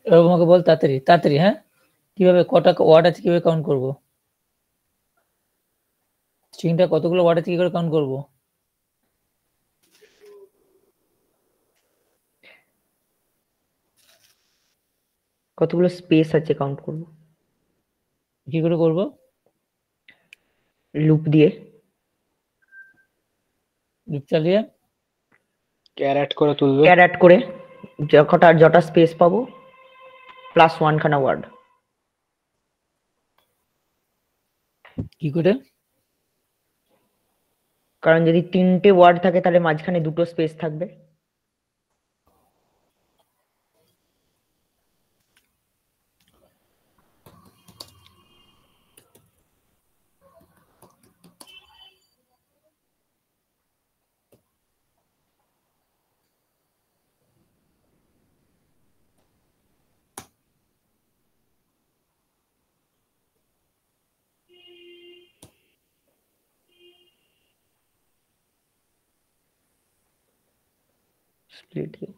এবার আমাকে বল তাড়াতাড়ি তাড়াতাড়ি। হ্যাঁ, কিভাবে কটা ওয়ার্ড আছে কিভাবে কাউন্ট করব? স্ট্রিংটা কতগুলো ওয়ার্ড আছে কি করে কাউন্ট করব? কতগুলো স্পেস আছে কাউন্ট করব। কি করে করব? লুপ দিয়ে। লুপ চালিয়ে ক্যারেট করে তুলবে। ক্যারেট করে যটা স্পেস পাবো প্লাস 1 খানা ওয়ার্ড। কি করে? কারণ যদি 3টে ওয়ার্ড থাকে তাহলে মাঝখানে 2টো স্পেস থাকবে। স্প্লিট দিয়ে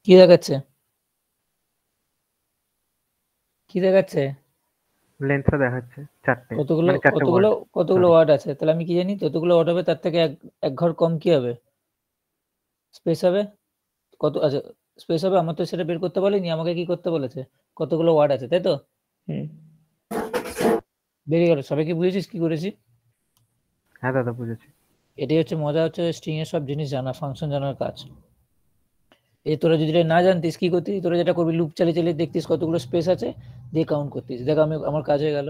কি দেখাচ্ছে? কি দেখাচ্ছে? লেন্থটা দেখাচ্ছে 4টে, কতগুলো মানে 4টে কতগুলো ওয়ার্ড। কতগুলো Sorry. ওয়ার্ড আছে? তাহলে আমি কি জানি যতগুলো ওয়ার্ড হবে তার থেকে এক ঘর কম কি হবে? স্পেস হবে। কত আচ্ছা স্পেস হবে, আমার তো সেটা বের করতে বলেনি, আমাকে কি করতে বলেছে? কতগুলো ওয়ার্ড আছে, তাই তো? বেরিয়ে গেল। সবাই কি বুঝেছিস কি করেছি? হ্যাঁ দাদা বুঝেছি। এটাই হচ্ছে মজা, হচ্ছে স্ট্রিং এর সব জিনিস জানা, ফাংশন জানার কাজ। এই তোরা যদি এটা না জানতিস কি করতিস? তোরা যেটা করবি লুপ চালিয়ে চালিয়ে দেখতিস কতগুলো স্পেস আছে, দিয়ে কাউন্ট করতিস। দেখ আমার কাজ হয়ে গেল।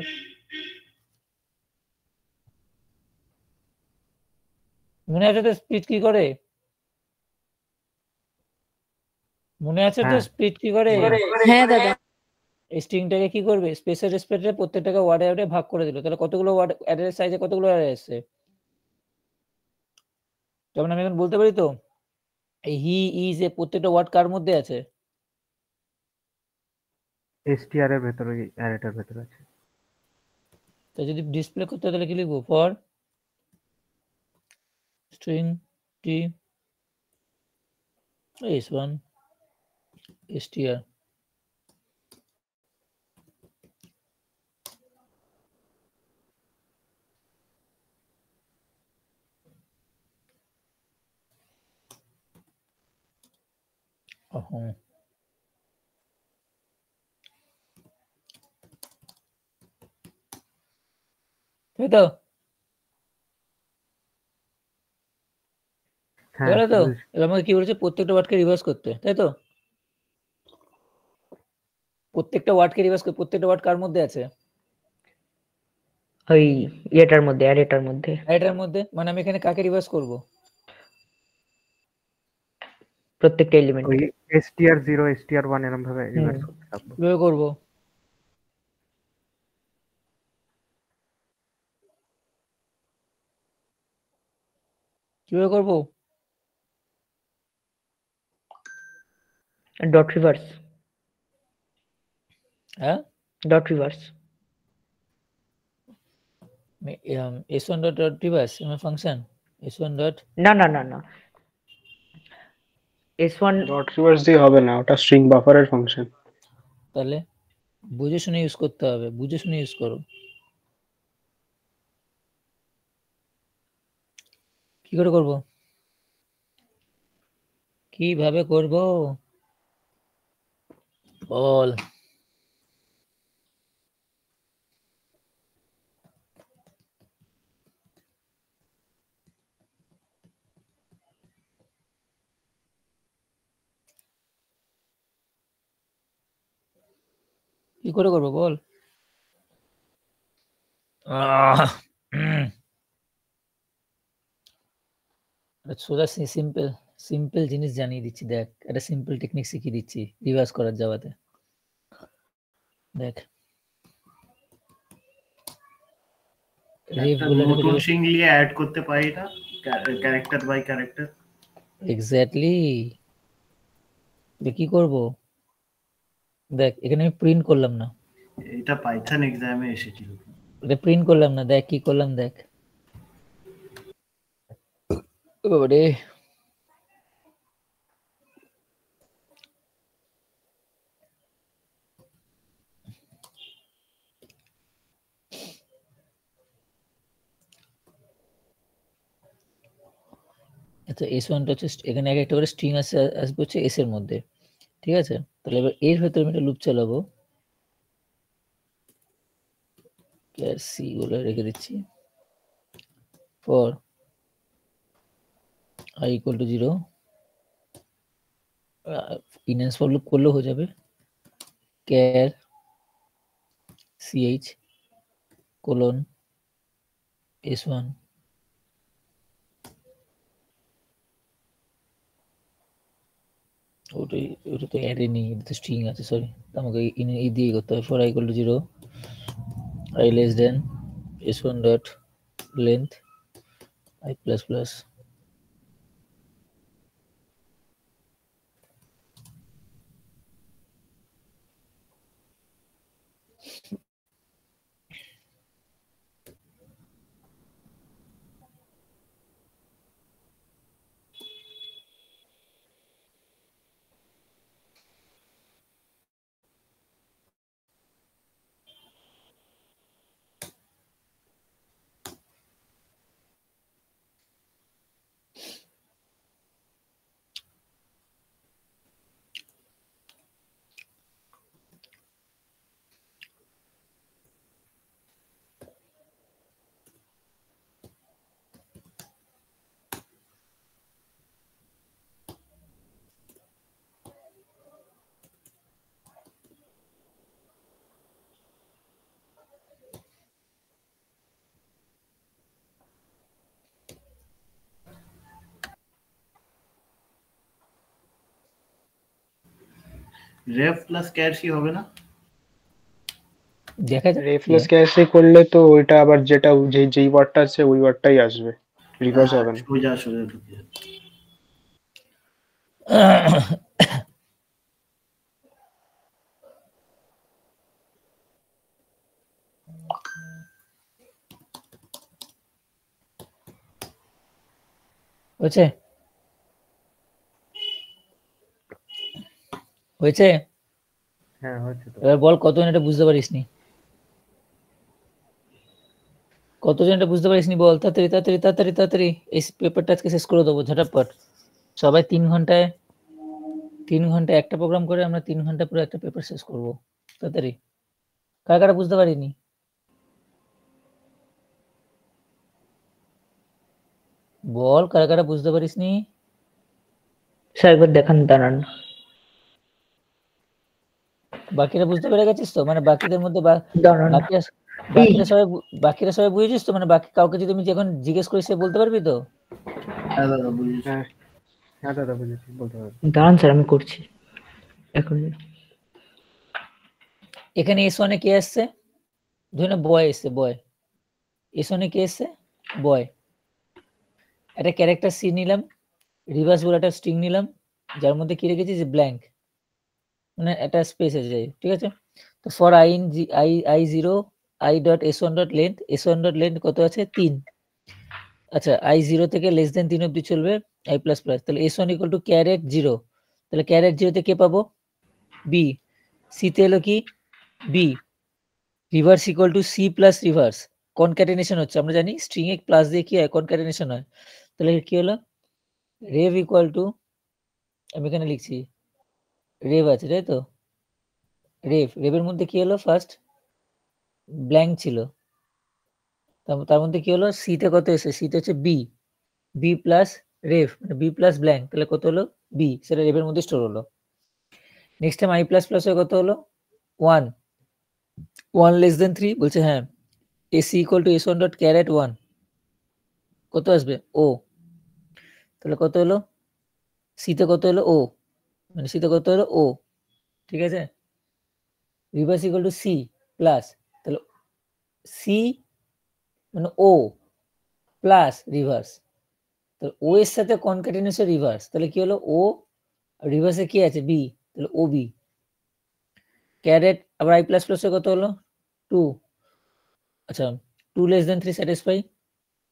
মনে আছে তো স্প্লিট কি করে? মনে আছে তো হ্যাঁ। স্প্লিট কি করে? হ্যাঁ দাদা। এই স্ট্রিংটাকে কি করবে? স্পেসের রেসপেক্টে প্রত্যেকটাকে ওয়ার্ডে ওয়ার্ডে ভাগ করে দিল। তাহলে কতগুলো ওয়ার্ড অ্যারের সাইজে কতগুলো অ্যারে আসছে? যেমন আমি এখন বলতে পারি তো এই হি ইজ এ প্রত্যেকটা ওয়ার্ড কার মধ্যে আছে? str এর ভেতরে, অ্যারেটার ভেতরে আছে। তো যদি ডিসপ্লে করতে হয় তাহলে কি লিখবো? For string T s1 str। তাই তো? হ্যাঁ বলো তো বুঝেছি। এবার আমাকে কি বলেছে? প্রত্যেকটা ওয়ার্ডকে রিভার্স করতে, তাই তো? প্রত্যেকটা ওয়ার্ডকে রিভার্স করতে। প্রত্যেকটা ওয়ার্ড কার মধ্যে আছে? ওই ইয়েটার মধ্যে, অ্যারেটার মধ্যে। এটার মধ্যে মানে আমি এখানে কাকে রিভার্স করব? প্রত্যেকটা এলিমেন্ট। ওই str0 str1 এরকম ভাবে রিভার্স করতে থাকবো। কিভাবে করব? কিভাবে করব? ডট রিভার্স, হ্যাঁ, dot reverse. s1 dot reverse আমার ফাংশন s1 ডট না না না না, s1 ডট রিভার্স দিয়ে হবে না, ওটা স্ট্রিং বাফারের ফাংশন। তাহলে বুঝে শুনে ইউজ করতে হবে, বুঝে শুনে ইউজ করো। কি করে করব? কিভাবে করব বল? কি করে করব বল? সোজা সিম্পল সিম্পল জিনিস জানিয়ে দিচ্ছি, দেখ একটা সিম্পল টেকনিক শিখিয়ে দিচ্ছি রিভার্স করার জায়গাতে। দেখ রিভ একটা বলে নতুন স্ট্রিং নিয়ে অ্যাড করতে পারি না, ক্যারেক্টার বাই ক্যারেক্টার। এক্স্যাক্টলি। কি করব? দেখ এখানে আমি প্রিন্ট করলাম না, এটা পাইথন এক্সামে এসেছিল। এটা প্রিন্ট করলাম না, দেখ কি করলাম দেখ। ওরে আচ্ছা, s1 টা হচ্ছে এখানে এক একটা করে স্ট্রিং আসবে হচ্ছে s এর মধ্যে, ঠিক আছে? তাহলে এবার এর ভেতরে আমি একটা লুপ চালাবো, সি বলে রেখে দিচ্ছি, for i equal to 0, enhance for loop করলেও হয়ে যাবে, char ch colon s1 ওটা তো অ্যারে নেই, এটা তো স্ট্রিং আছে, সরি। আমাকে এই দিয়ে করতে হবে, for i equal to 0, i less than s1 dot length i plus plus ref plus ক্যারসি হবে না? দেখা যাক। রেফলেস ক্যাশে করলে তো ওইটা আবার যেটা যেই ওয়ার্ডটা আছে ওই ওয়ার্ডটাই আসবে, রিভার্স হবে না। সোজা সোজা ঢুকে যাবে। হয়েছে হয়েছে হ্যাঁ হচ্ছে তো। এবার বল কতজন এটা বুঝতে পারিসনি? কতজন এটা বুঝতে পারিসনি বল? তাড়াতাড়ি তাড়াতাড়ি তাড়াতাড়ি তাড়াতাড়ি এই পেপারটা আজকে শেষ করে দেবো ঝটাপট। সবাই 3 ঘন্টায় একটা প্রোগ্রাম করে আমরা 3 ঘন্টা পুরো একটা পেপার শেষ করব। তাড়াতাড়ি। কারা কারা বুঝতে পারিনি? বল কারা কারা বুঝতে পারিসনি? স্যার একবার দেখান, দাঁড়ান। বাকিরা বুঝতে পেরে গেছিস তো? মানে বাকিদের মধ্যে দাঁড়ান, বাকি বাকিরা সবাই বুঝেছিস তো? মানে বাকি কাউকে যদি তুমি যখন জিজ্ঞেস করি সে বলতে পারবি তো? হ্যাঁ দাদা বুঝেছি। হ্যাঁ হ্যাঁ দাদা বুঝেছি, বলতে পারবো। দাঁড়ান স্যার আমি করছি এখন। এখানে S1 এ কে আসছে? ধরে বয় এসছে, বয়। S1 এ কে এসছে? বয়। একটা ক্যারেক্টার সি নিলাম, রিভার্স বলে একটা স্ট্রিং নিলাম, যার মধ্যে কি রেখেছি যে ব্ল্যাঙ্ক, মানে একটা স্পেস আছে, ঠিক আছে? তো for i0 i dot s1 dot length, s1 dot length কত আছে? 3। আচ্ছা, i0 থেকে লেস দেন 3 অবধি চলবে i প্লাস প্লাস। তাহলে s1 ইকুয়াল টু ক্যারেট 0। তাহলে ক্যারেট 0 তে কে পাবো? b। সি তে এলো কি? b। Reverse equal to C plus reverse, concatenation হচ্ছে, আমরা জানি স্ট্রিং এ প্লাস দিয়ে কি হয়? কনক্যাটেনেশন হয়। তাহলে কি হলো? রেভ ইকুয়াল টু, আমি এখানে লিখছি রেভ আছে, তাই তো? রেভের মধ্যে কি হলো? ফার্স্ট ব্ল্যাঙ্ক ছিল, তার মধ্যে কি হলো? সিতে কত এসে? সিতে হচ্ছে বি প্লাস রেভ, মানে বি প্লাস ব্ল্যাঙ্ক, তাহলে কত হলো? বি, সেটা রেভের মধ্যে স্টোর হলো। Next time I plus plus কত হলো? 1 লেস দেন 3 বলছে, হ্যাঁ। AC equal to s1 dot caret 1, কত আসবে? ও। তাহলে কত হলো? সিতে কত হলো? ও, মানে সিতে কত হলো? ও, ঠিক আছে? Reverse equal to C plus, তাহলে সি মানে ও প্লাস রিভার্স, তাহলে ও এর সাথে কনক্যাটেনেশন রিভার্স, তাহলে কি হলো? ও রিভার্সে কি আছে? বি, তাহলে ও বি। ক্যারেট আবার আই প্লাস প্লাসে কত হলো? 2। আচ্ছা, 2 less than 3 satisfy.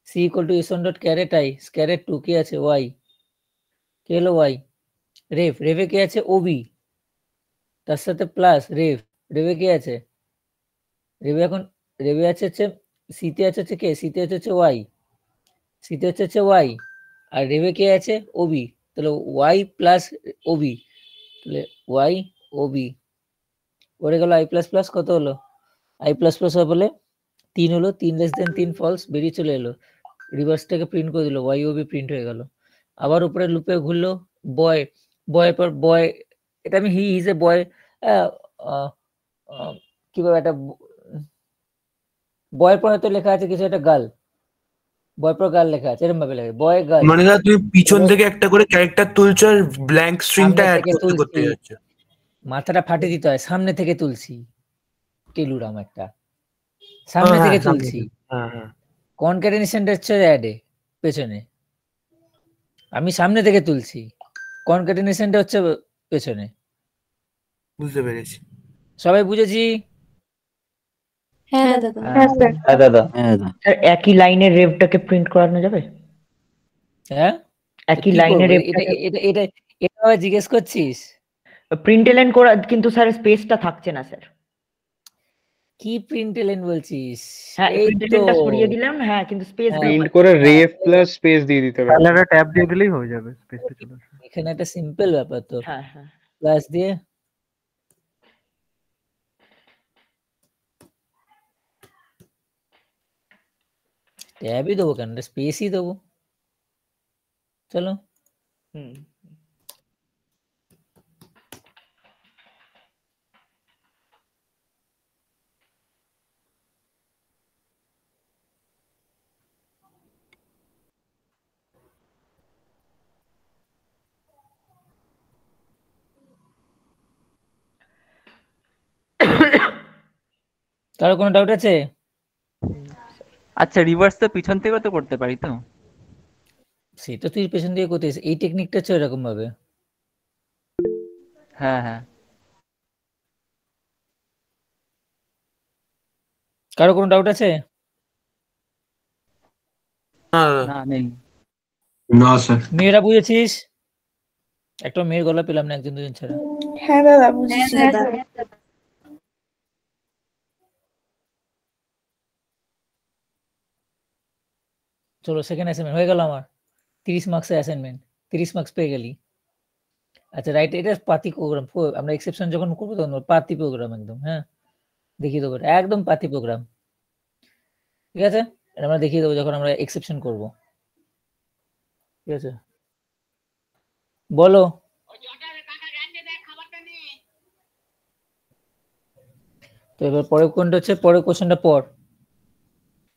C equal to s1 dot caret I, caret 2 কি আছে? ওয়াই, কি হলো? ওয়াই। রেভে কি আছে? ওবি, তার সাথে প্লাস রেভে কি আছে? রেভে আছে হচ্ছে সিতে আছে হচ্ছে কে? সিতে হচ্ছে ওয়াই, সিতে হচ্ছে ওয়াই, আর রেভে কে আছে? ওবি, তাহলে ওয়াই প্লাস ওবি, তাহলে ওয়াই ওবি। পড়ে গেল আই প্লাস প্লাস, কত হলো? আই প্লাস প্লাস বলে 3 হলো, 3 লেস দেন 3 ফলস, বেরিয়ে চলে এলো। রিভার্সটাকে প্রিন্ট করে দিল, ওয়াই ওবি প্রিন্ট হয়ে গেল। আবার উপরে লুপে ঘুরলো, বয়, বয়ের পর বয়, এটা আমি হি ইজ এ বয়, কিভাবে একটা বয়ের পরে তো লেখা আছে কিছু একটা গার্ল, বয় পর গার্ল লেখা আছে, এরকম ভাবে লেখা বয় গার্ল। মানে দাদা তুমি পিছন থেকে একটা করে ক্যারেক্টার তুলছো আর ব্ল্যাঙ্ক স্ট্রিংটা সামনে অ্যাড থেকে করতে করতে তুলছি, যাচ্ছে। মাথাটা ফাটে দিতে হয়, সামনে থেকে তুলছি, টেলুরাম একটা, সামনে থেকে তুলছি। হ্যাঁ কনক্যাটেনেশনটা হচ্ছে অ্যাডে পেছনে, আমি সামনে থেকে তুলছি, কনক্যাটেনেশনটা হচ্ছে পেছনে। বুঝতে পেরেছি। সবাই বুঝেছি? হ্যাঁ দাদা। হ্যাঁ দাদা। স্যার একই লাইনের রেভটাকে প্রিন্ট করানো যাবে? হ্যাঁ, একই কি লাইনের করবো? এটা রেভটাকে এটা এটা এটা আবার জিজ্ঞেস করছিস? প্রিন্ট এলাইন করা, কিন্তু স্যার স্পেসটা থাকছে না স্যার। কি প্রিন্ট এলেন বলছিস? হ্যাঁ, এই প্রিন্ট তো এলাইনটা সরিয়ে দিলাম, হ্যাঁ, কিন্তু স্পেস হ্যাঁ, প্রিন্ট করে রেভ প্লাস স্পেস দিয়ে দিতে হবে। তাহলে একটা ট্যাব দিয়ে দিলেই হয়ে যাবে, স্পেসটা চলে আসবে। এখানে একটা সিম্পল ব্যাপার তো, হ্যাঁ হ্যাঁ। প্লাস দিয়ে ট্যাবই দেবো, কেন স্পেসই দেবো, চলো। হুম। কারো কোনো ডাউট আছে? আচ্ছা, রিভার্স তো পিছন থেকে তো করতে পারি তো? সেটা তুই পেছন দিয়ে করতে, এই টেকনিকটা হচ্ছে এরকম ভাবে। হ্যাঁ হ্যাঁ। কারো কোনো ডাউট আছে? না নেই। না স্যার। মেয়েরা বুঝেছিস? একটা মেয়ের গলা পেলাম না, একজন দুজন ছাড়া। হ্যাঁ দাদা বুঝেছি। চলো, সেকেন্ড অ্যাসাইনমেন্ট হয়ে গেল আমার। 30 মার্কসের অ্যাসাইনমেন্ট, 30 মার্কস পেয়ে গেলি। আচ্ছা রাইট, এটা পাতি প্রোগ্রাম, আমরা এক্সেপশন যখন করবো তখন পাতি প্রোগ্রাম একদম, হ্যাঁ দেখিয়ে দেবো, একদম পাতি প্রোগ্রাম, ঠিক আছে? এটা আমরা দেখিয়ে দেবো যখন আমরা এক্সেপশন করব, ঠিক আছে? বলো। তো এবার পরের কোনটা হচ্ছে, পরের কোশ্চেনটা পর,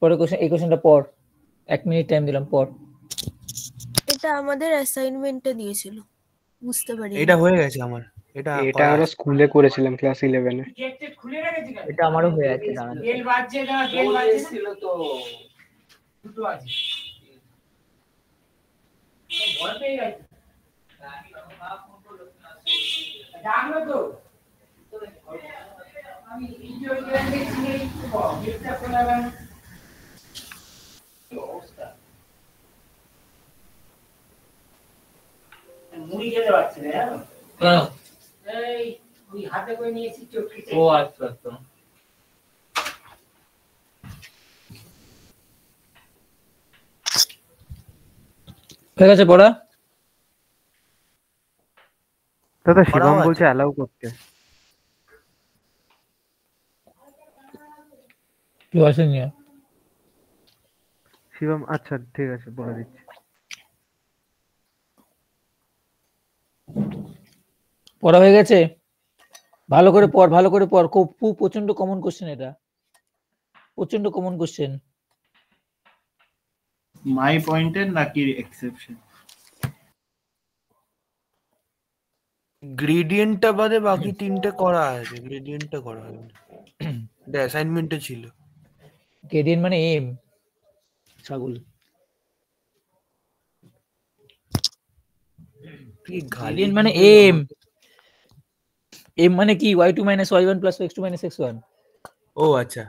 পরের কোশ্চেন, এই কোশ্চেনটা পর, 1 মিনিট টাইম দিলাম, পর। এটা আমাদের অ্যাসাইনমেন্টে দিয়েছিল, বুঝতে পারি এটা হয়ে গেছে আমার, এটা এটা করা আমরা আছে। স্কুলে করেছিলাম ক্লাস 11-এ। এটা আমারও হয়ে আছে, দাঁড়ান। ও আচ্ছা আচ্ছা। ঠিক আছে পড়া। দাদা করা শিবম আছে। বলছে অ্যালাউ করতে। কি আসেন নিয়ে শিবম আচ্ছা ঠিক আছে বলে দিচ্ছি। পড়া হয়ে গেছে? ভালো করে পড়, ভালো করে পড়, খুব প্রচন্ড কমন কোশ্চেন, এটা প্রচন্ড কমন কোশ্চেন। মাই পয়েন্টের নাকি এক্সেপশন? গ্রেডিয়েন্টটা বাদে বাকি তিনটে করা আছে, গ্রেডিয়েন্টটা করা হয়নি, এটা অ্যাসাইনমেন্টে ছিল। গ্রেডিয়েন্ট মানে এম, ছাগল। কি গালি গ্রেডিয়েন্ট মানে দিলে এম, আমাকে। এম মানে কি y2 - y1 + x2 - x1। ও আচ্ছা,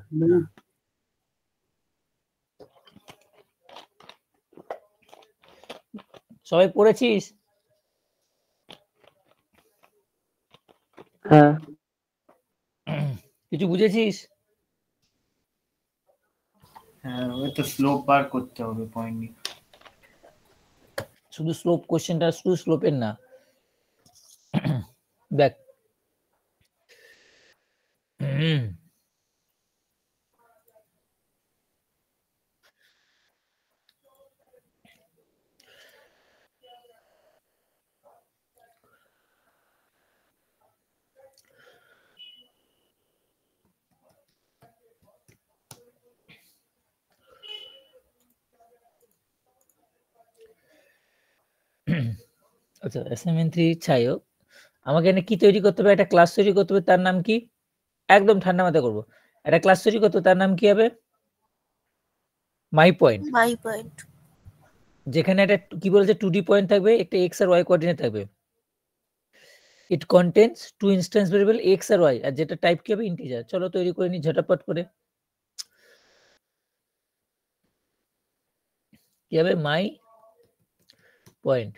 সবাই পড়েছিস? হ্যাঁ, কিছু বুঝেছিস? হ্যাঁ, ওই তো স্লোপ বার করতে হবে পয়েন্ট নিয়ে। শুধু স্লোপ, কোশ্চেনটা শুধু স্লোপের না, দেখ আচ্ছা, অ্যাসাইনমেন্ট 3 চাইও আমাকে এনে কি তৈরি করতে হবে, একটা ক্লাস তৈরি করতে হবে, তার নাম কি? একদম ঠান্ডা মাথায় করবো। একটা ক্লাস তৈরি করতে হবে, তার নাম কি হবে? My point. My point. যেখানে একটা কি বলেছে 2D পয়েন্ট থাকবে, একটা x আর y কোঅর্ডিনেট থাকবে। It contains two instance variable x আর y, আর যেটা টাইপ কি হবে? ইন্টিজার। চলো তৈরি করে নি ঝটাপট করে। কি হবে? My point.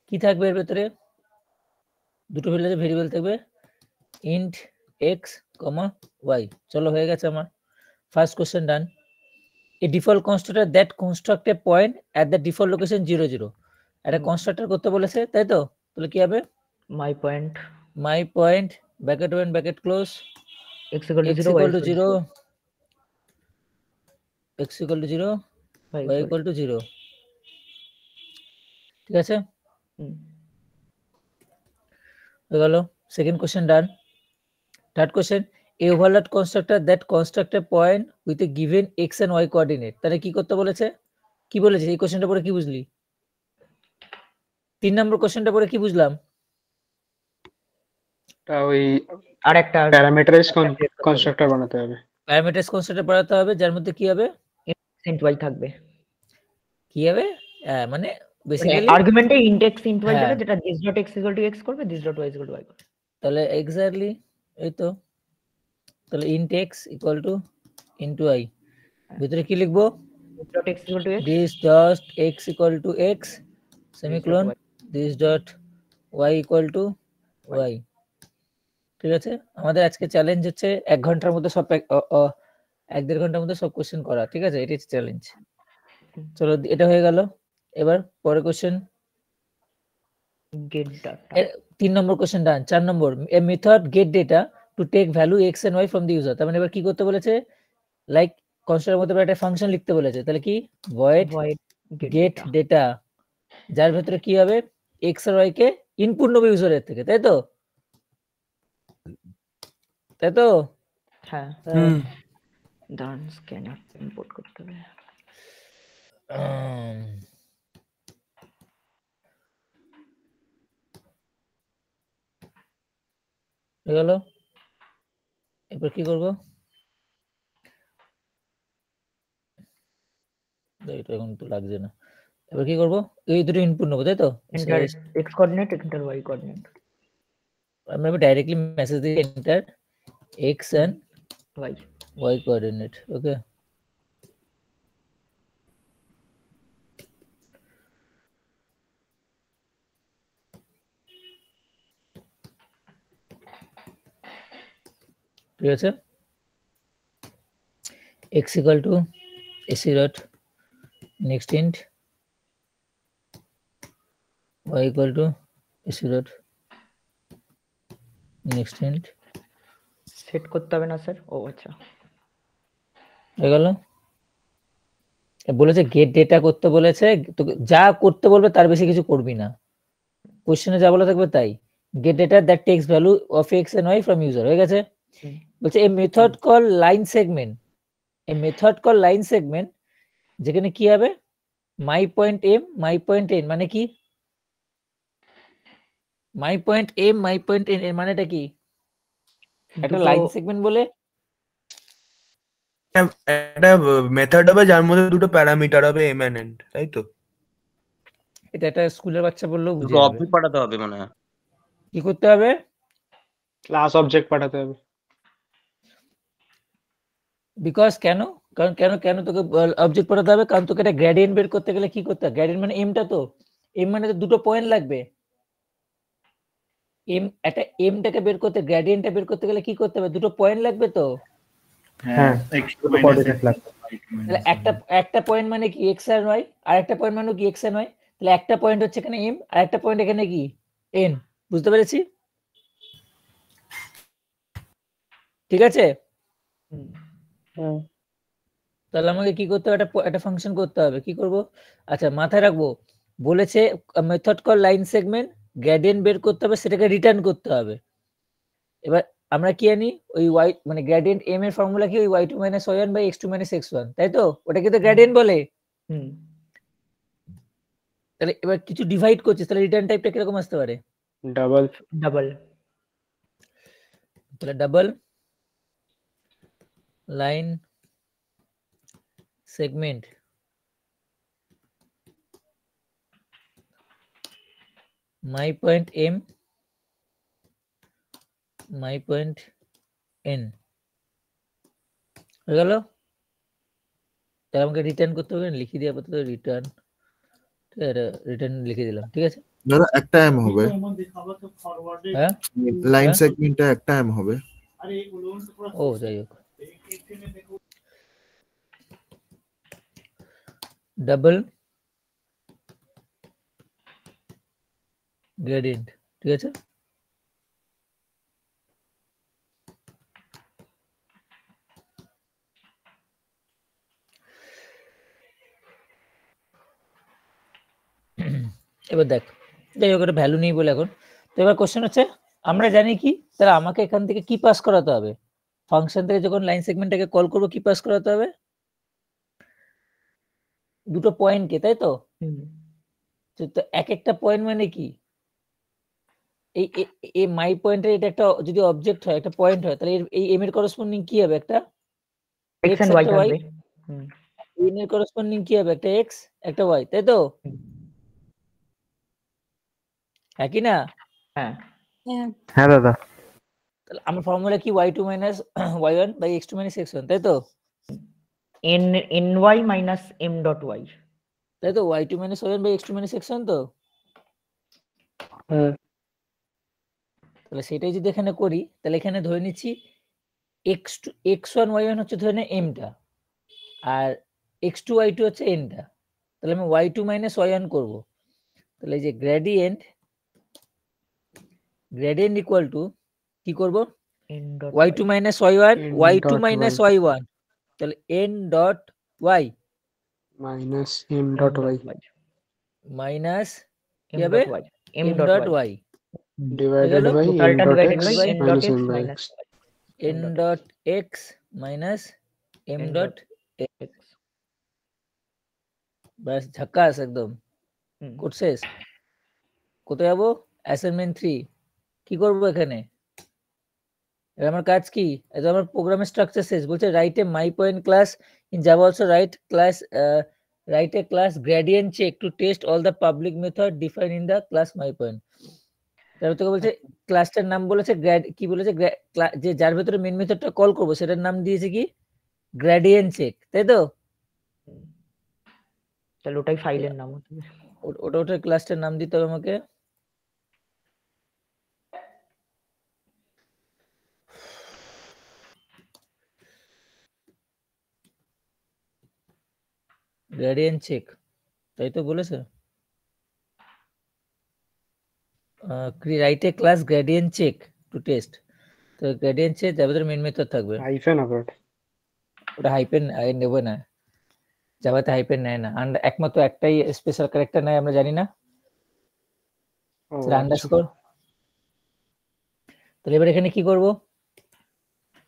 কি থাকবে এর ভেতরে? দুটো ভেরিয়েবল থাকবে, ইন্ট x, y। চলো হয়ে গেছে আমার first question done. A default constructor that construct a point at the default location 0 0, একটা কনস্ট্রাক্টর করতে বলেছে, তাই তো? তাহলে কি হবে? My point my point bracket open bracket close, x = x 0, y equal to 0, x equal to 0, y y equal to 0। ঠিক আছে, হয়ে গেল second question done. Third question, a overload constructor that construct a point with a given x and y coordinate, তাহলে কি করতে বলেছে? কি বলেছে এই কোশ্চেনটা পড়ে? কি বুঝলি? 3 নম্বর কোশ্চেনটা পড়ে কি বুঝলাম? তা ওই আরেকটা প্যারামিটারাইজ কনস্ট্রাক্টর বানাতে হবে। প্যারামিটারস কনস্ট্রাক্টর বানাতে হবে, যার মধ্যে কি হবে? int y থাকবে, কি হবে? মানে basically আর্গুমেন্টে int x int y হ্যাঁ। দেবে, যেটা this.x = x করবে, this.y = y করবে। তাহলে এক্স্যাক্টলি এই তো। তাহলে int x equal to into y, ভিতরে কি লিখবো? this.x = x, this dot x equal to x semicolon, this dot y equal to y। ঠিক আছে, আমাদের আজকে চ্যালেঞ্জ হচ্ছে 1 ঘন্টার মধ্যে সব 1-1.5 ঘন্টার মধ্যে সব কোশ্চেন করা। ঠিক আছে, এটাই চ্যালেঞ্জ। চলো এটা হয়ে গেল। এবার পরের কোশ্চেন, get data, 3 নম্বর কোশ্চেন ডান। 4 নম্বর, a method get data to take value x and y from the user. তার মানে এবার কি করতে বলেছে? লাইক কনস্ট্রাক্টরের মধ্যে একটা ফাংশন লিখতে বলেছে। তাহলে কি? void void get data, যার ভেতরে কি হবে? x আর y কে ইনপুট নেবে ইউজারের থেকে, তাই তো? তাই তো? হ্যাঁ হুম দাঁড়ান স্ক্যানার ইম্পোর্ট করতে হবে। হয়ে গেল। এরপর কি করবো? এটা এখন তো লাগছে না। এবার কি করবো? এই দুটো ইনপুট নেবো, তাই তো? Enter X coordinate, enter Y coordinate. আমরা ডাইরেক্টলি মেসেজ দিই enter X and Y Y coordinate. Okay, ঠিক আছে। x equal to ac dot next int y equal to ac dot next int set করতে হবে না স্যার? ও আচ্ছা, হয়ে গেল। বলেছে গেট ডেটা করতে বলেছে, তো যা করতে বলবে তার বেশি কিছু করবি না, কোশ্চেনে যা বলা থাকবে তাই। Get data that takes value of X and Y from user, হয়ে গেছে। বলছে a method call line segment, a method call line segment, যেখানে কি হবে my point M my point N, মানে কি my point M my point N এর মানেটা কি? একটা লাইন সেগমেন্ট বলে একটা মেথড হবে যার মধ্যে দুটো প্যারামিটার হবে এম এন্ড এন, তাই তো? এটা একটা স্কুলের বাচ্চা বললেও বুঝে দুটো যাবে। অবজেক্ট পাঠাতে হবে মনে হয়। কি করতে হবে? ক্লাস অবজেক্ট পাঠাতে হবে। বিকজ কেন? কারণ কেন কেন তোকে অবজেক্ট পাঠাতে হবে? কারণ তোকে একটা গ্রেডিয়েন্ট বের করতে গেলে কি করতে হবে? গ্রেডিয়েন্ট মানে এমটা, তো এম মানে তো দুটো পয়েন্ট লাগবে। এম একটা এমটাকে বের করতে, গ্রেডিয়েন্টটা বের করতে গেলে কি করতে হবে? দুটো পয়েন্ট লাগবে তো। হ্যাঁ, x দুটো minus কোঅর্ডিনেট x, লাগবে। y তাহলে minus একটা পয়েন্ট মানে কি এক্স আর ওয়াই, আর একটা পয়েন্ট মানে কি এক্স এন্ড ওয়াই। তাহলে একটা পয়েন্ট হচ্ছে এখানে এম, আর একটা পয়েন্ট এখানে কি এন। বুঝতে পেরেছি? ঠিক আছে। তাহলে আমাকে কি করতে হবে? একটা ফাংশন করতে হবে। কি করব? আচ্ছা মাথায় রাখবো, বলেছে method call line segment, gradient বের করতে হবে, সেটাকে রিটার্ন করতে হবে। এবার আমরা কি জানি? ওই ওয়াই মানে গ্রেডিয়েন্ট এম এর ফর্মুলা কি? ওই y2 - y1 by x2 - x1, তাই তো? ওটাকে তো গ্রেডিয়েন্ট বলে। তাহলে এবার কিছু ডিভাইড করছিস, তাহলে রিটার্ন টাইপটা কিরকম আসতে পারে? ডাবল ডাবল তাহলে double line segment my point m my point n হয়ে গেল। তাহলে আমাকে রিটার্ন করতে হবে, লিখে দিয়ে আপাতত রিটার্ন, ঠিক আছে, রিটার্ন লিখে দিলাম, ঠিক আছে। ধরো একটা এম হবে, হ্যাঁ লাইন হ্যাঁ? সেগমেন্টটা একটা এম হবে। ও যাই হোক, ডাবল গ্রেডিয়েন্ট, ঠিক আছে। এবার দেখ, যাই হোক, এটা ভ্যালু নেই বলে এখন। তো এবার কোশ্চেন হচ্ছে, আমরা জানি কি, তাহলে আমাকে এখান থেকে কি পাস করাতে হবে? ফাংশন থেকে যখন লাইন সেগমেন্টটাকে কল করবো কি পাস করাতে হবে? দুটো পয়েন্টকে, তাই তো? তো এক একটা পয়েন্ট মানে কি? এই মাই পয়েন্টের এটা একটা যদি অবজেক্ট হয়, একটা পয়েন্ট হয়, তাহলে এই এম এর করসপন্ডিং কি হবে? একটা এক্স এন্ড ওয়াই থাকবে। এন এর করসপন্ডিং কি হবে? একটা এক্স একটা ওয়াই, তাই তো? হ্যাঁ কি না? হ্যাঁ হ্যাঁ দাদা। তাহলে আমার ফর্মুলা কি? y2 - y1 by x2 - x1, তাই তো? N N Y minus M dot Y, তাই তো? y2 - y1 by x2 - x1 তো? তাহলে সেটাই যদি এখানে করি, তাহলে এখানে ধরে নিচ্ছি x1 y1 হচ্ছে ধরে নে এমটা, আর x2 y2 হচ্ছে এনটা। তাহলে আমি y2 - y1 করব। তাহলে এই যে গ্রেডিয়েন্ট ইকুয়াল টু কি করব? y2 - y1 y2 - y1, তাহলে n dot y minus M dot Y minus কি এম হবে? Dot Y, m dot y divided by M টোটালটা dot divided X by N dot minus M X by minus X. n dot x minus m n dot x ব্যাস ঝাক্কাস একদম হুম, code শেষ। কোথায় যাবো? Assignment 3 কি করবো এখানে? এবার আমার কাজ কি? এটা আমার প্রোগ্রামের স্ট্রাকচার শেষ। বলছে write a my point class in Java also write a class gradient check to test all the public method define in the class my point. তারপর তোকে বলছে ক্লাসটার নাম বলেছে কি বলেছে যে যার ভেতরে মেন মেথডটা কল করবো সেটার নাম দিয়েছে কি গ্রেডিয়েন্ট চেক, তাই তো? তাহলে ওটাই ফাইলের নাম হতে হবে। ওটা ক্লাসটার নাম দিতে হবে আমাকে। গ্রেডিয়েন্ট চেক, তাই তো বলেছে। Write a class gradient check to test. তো গ্রেডিয়েন্ট চেক যার ভেতরে মেন মেথড থাকবে। হাইফেন হবে ওটা। ওটা হাইপেন নেবো না, জাভাতে হাইপেন নেয় না। একমাত্র একটাই স্পেশাল ক্যারেক্টার নেয়, আমরা জানি না, ও, সেটা আচ্ছা। আন্ডারস্কোর। তাহলে এবার এখানে কি করব?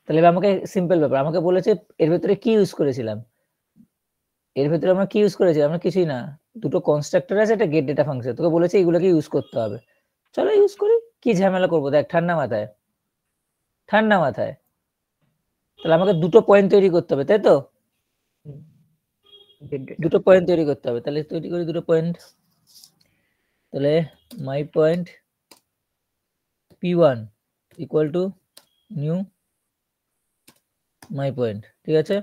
তাহলে এবার আমাকে সিম্পল ব্যাপার, আমাকে বলেছে এর ভেতরে কি ইউজ করেছিলাম। এর ভেতরে আমরা কি ইউজ করেছিলাম? আমরা কিছুই না, দুটো কনস্ট্রাক্টর আছে, একটা গেট ডেটা ফাংশন। তোকে বলেছে এগুলোকে ইউজ করতে হবে, চলো ইউজ করি, কি ঝামেলা করবো। দেখ ঠান্ডা মাথায় তাহলে আমাকে দুটো পয়েন্ট তৈরি করতে হবে, তাই তো? দুটো পয়েন্ট তৈরি করতে হবে, তাহলে তৈরি করি দুটো পয়েন্ট। তাহলে my point p1 equal to new my point, ঠিক আছে?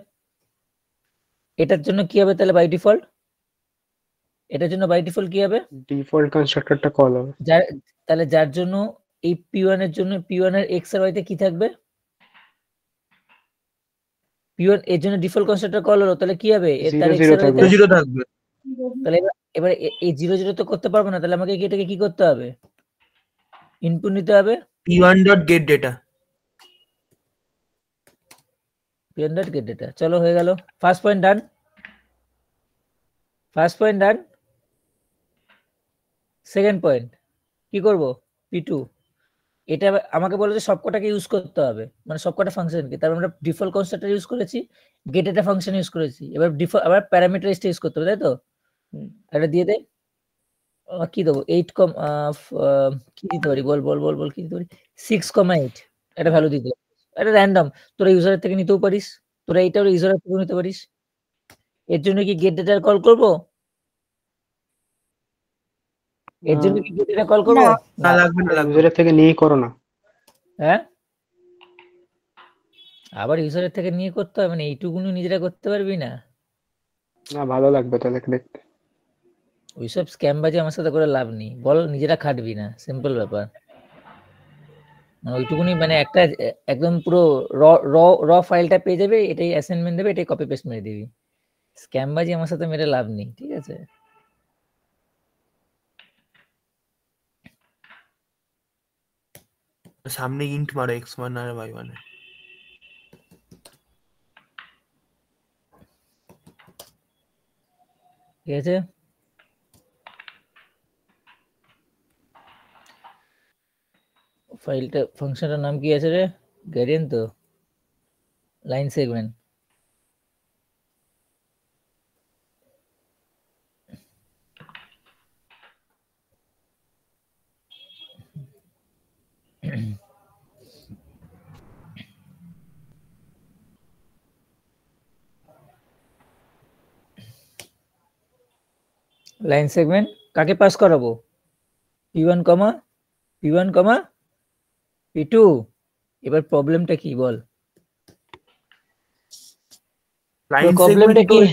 এটার জন্য কি হবে তাহলে বাই ডিফল্ট? এটার জন্য বাই ডিফল্ট কি হবে? ডিফল্ট কনস্ট্রাক্টরটা কল হবে। তাহলে যার জন্য এই p1 এর জন্য p1 এর x আর y তে কি থাকবে? p1 এর জন্য ডিফল্ট কনস্ট্রাক্টর কল হলো, তাহলে কি হবে? তার x আর y তে 0 থাকবে। তাহলে এবার এই 0 0 তো করতে পারবো না, তাহলে আমাকে এটাকে কি করতে হবে? ইনপুট নিতে হবে p1 dot gate data. p1 dot gate data. চলো হয়ে গেল, ফার্স্ট পয়েন্ট ডান। সেকেন্ড পয়েন্ট কি করব? p2। এটা আমাকে বলে যে সবকটাকে ইউজ করতে হবে, মানে সবকটা ফাংশনকে। তারপর আমরা ডিফল্ট কনস্ট্রাক্টর ইউজ করেছি, গেট ডেটা ফাংশন ইউজ করেছি। এবার আবার প্যারামিটারাইজড ইউজ করতে হবে, তাই তো? এটা দিয়ে দেয়, কি দেবো? 8 কি দিতে পারি? বল কি দিতে পারি? 6,8 একটা ভ্যালু দিতে হবে। এটা র্যান্ডম, তোরা ইউজারের থেকে নিতেও পারিস, তোরা এইটাও ইউজারের থেকে নিতে পারিস। এর জন্য কি গেট ডেটা কল করব? এর জন্য কি গেট ডেটা কল করব? না, লাগবে না। ইউজারের থেকে নিয়েই করো না। হ্যাঁ, আবার ইউজারের থেকে নিয়ে করতে হবে, মানে এইটুকুনি নিজেরা করতে পারবি না? না, ভালো লাগবে তাহলে দেখতে। ওইসব স্ক্যাম বাজি আমার সাথে করে লাভ নেই, বল নিজেরা খাটবি না, সিম্পল ব্যাপার। ওইটুকুনি মানে একটা একদম পুরো র ফাইলটা পেয়ে যাবে, এটাই অ্যাসাইনমেন্ট দেবে, এটাই কপি পেস্ট মেরে দিবি। স্ক্যাম বাজি আমার সাথে মেরে লাভ নেই, ঠিক আছে? সামনে ইন্ট মারো x1 আর y1 এ। ঠিক আছে, ফাইলটা ফাংশনটার নাম কি আছে রে? গ্রেডিয়েন্ট তো, লাইন সেগমেন্ট। লাইন সেগমেন্ট কাকে পাস করাবো? p1 p2। এবার প্রবলেমটা কি বল? লাইন প্রবলেমটা সেগমেন্ট কি? তো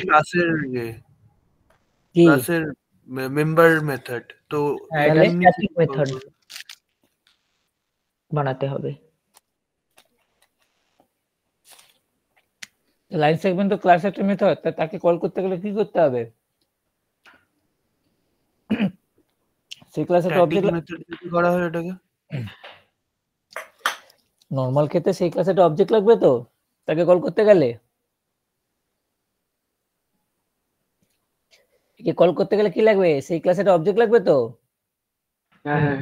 ক্লাসের মেম্বার মেথড তো স্ট্যাটিক মেথড বানাতে হবে। লাইন সেগমেন্ট তো ক্লাস একটা মেথড, তাকে কল করতে গেলে কি করতে হবে? সেই ক্লাসে একটা অবজেক্ট মেথড কি করা হয় এটাকে? নরমাল ক্ষেত্রে সেই ক্লাসে একটা অবজেক্ট লাগবে তো তাকে কল করতে গেলে। একে কল করতে গেলে কি লাগবে? সেই ক্লাসে একটা অবজেক্ট লাগবে তো। হ্যাঁ,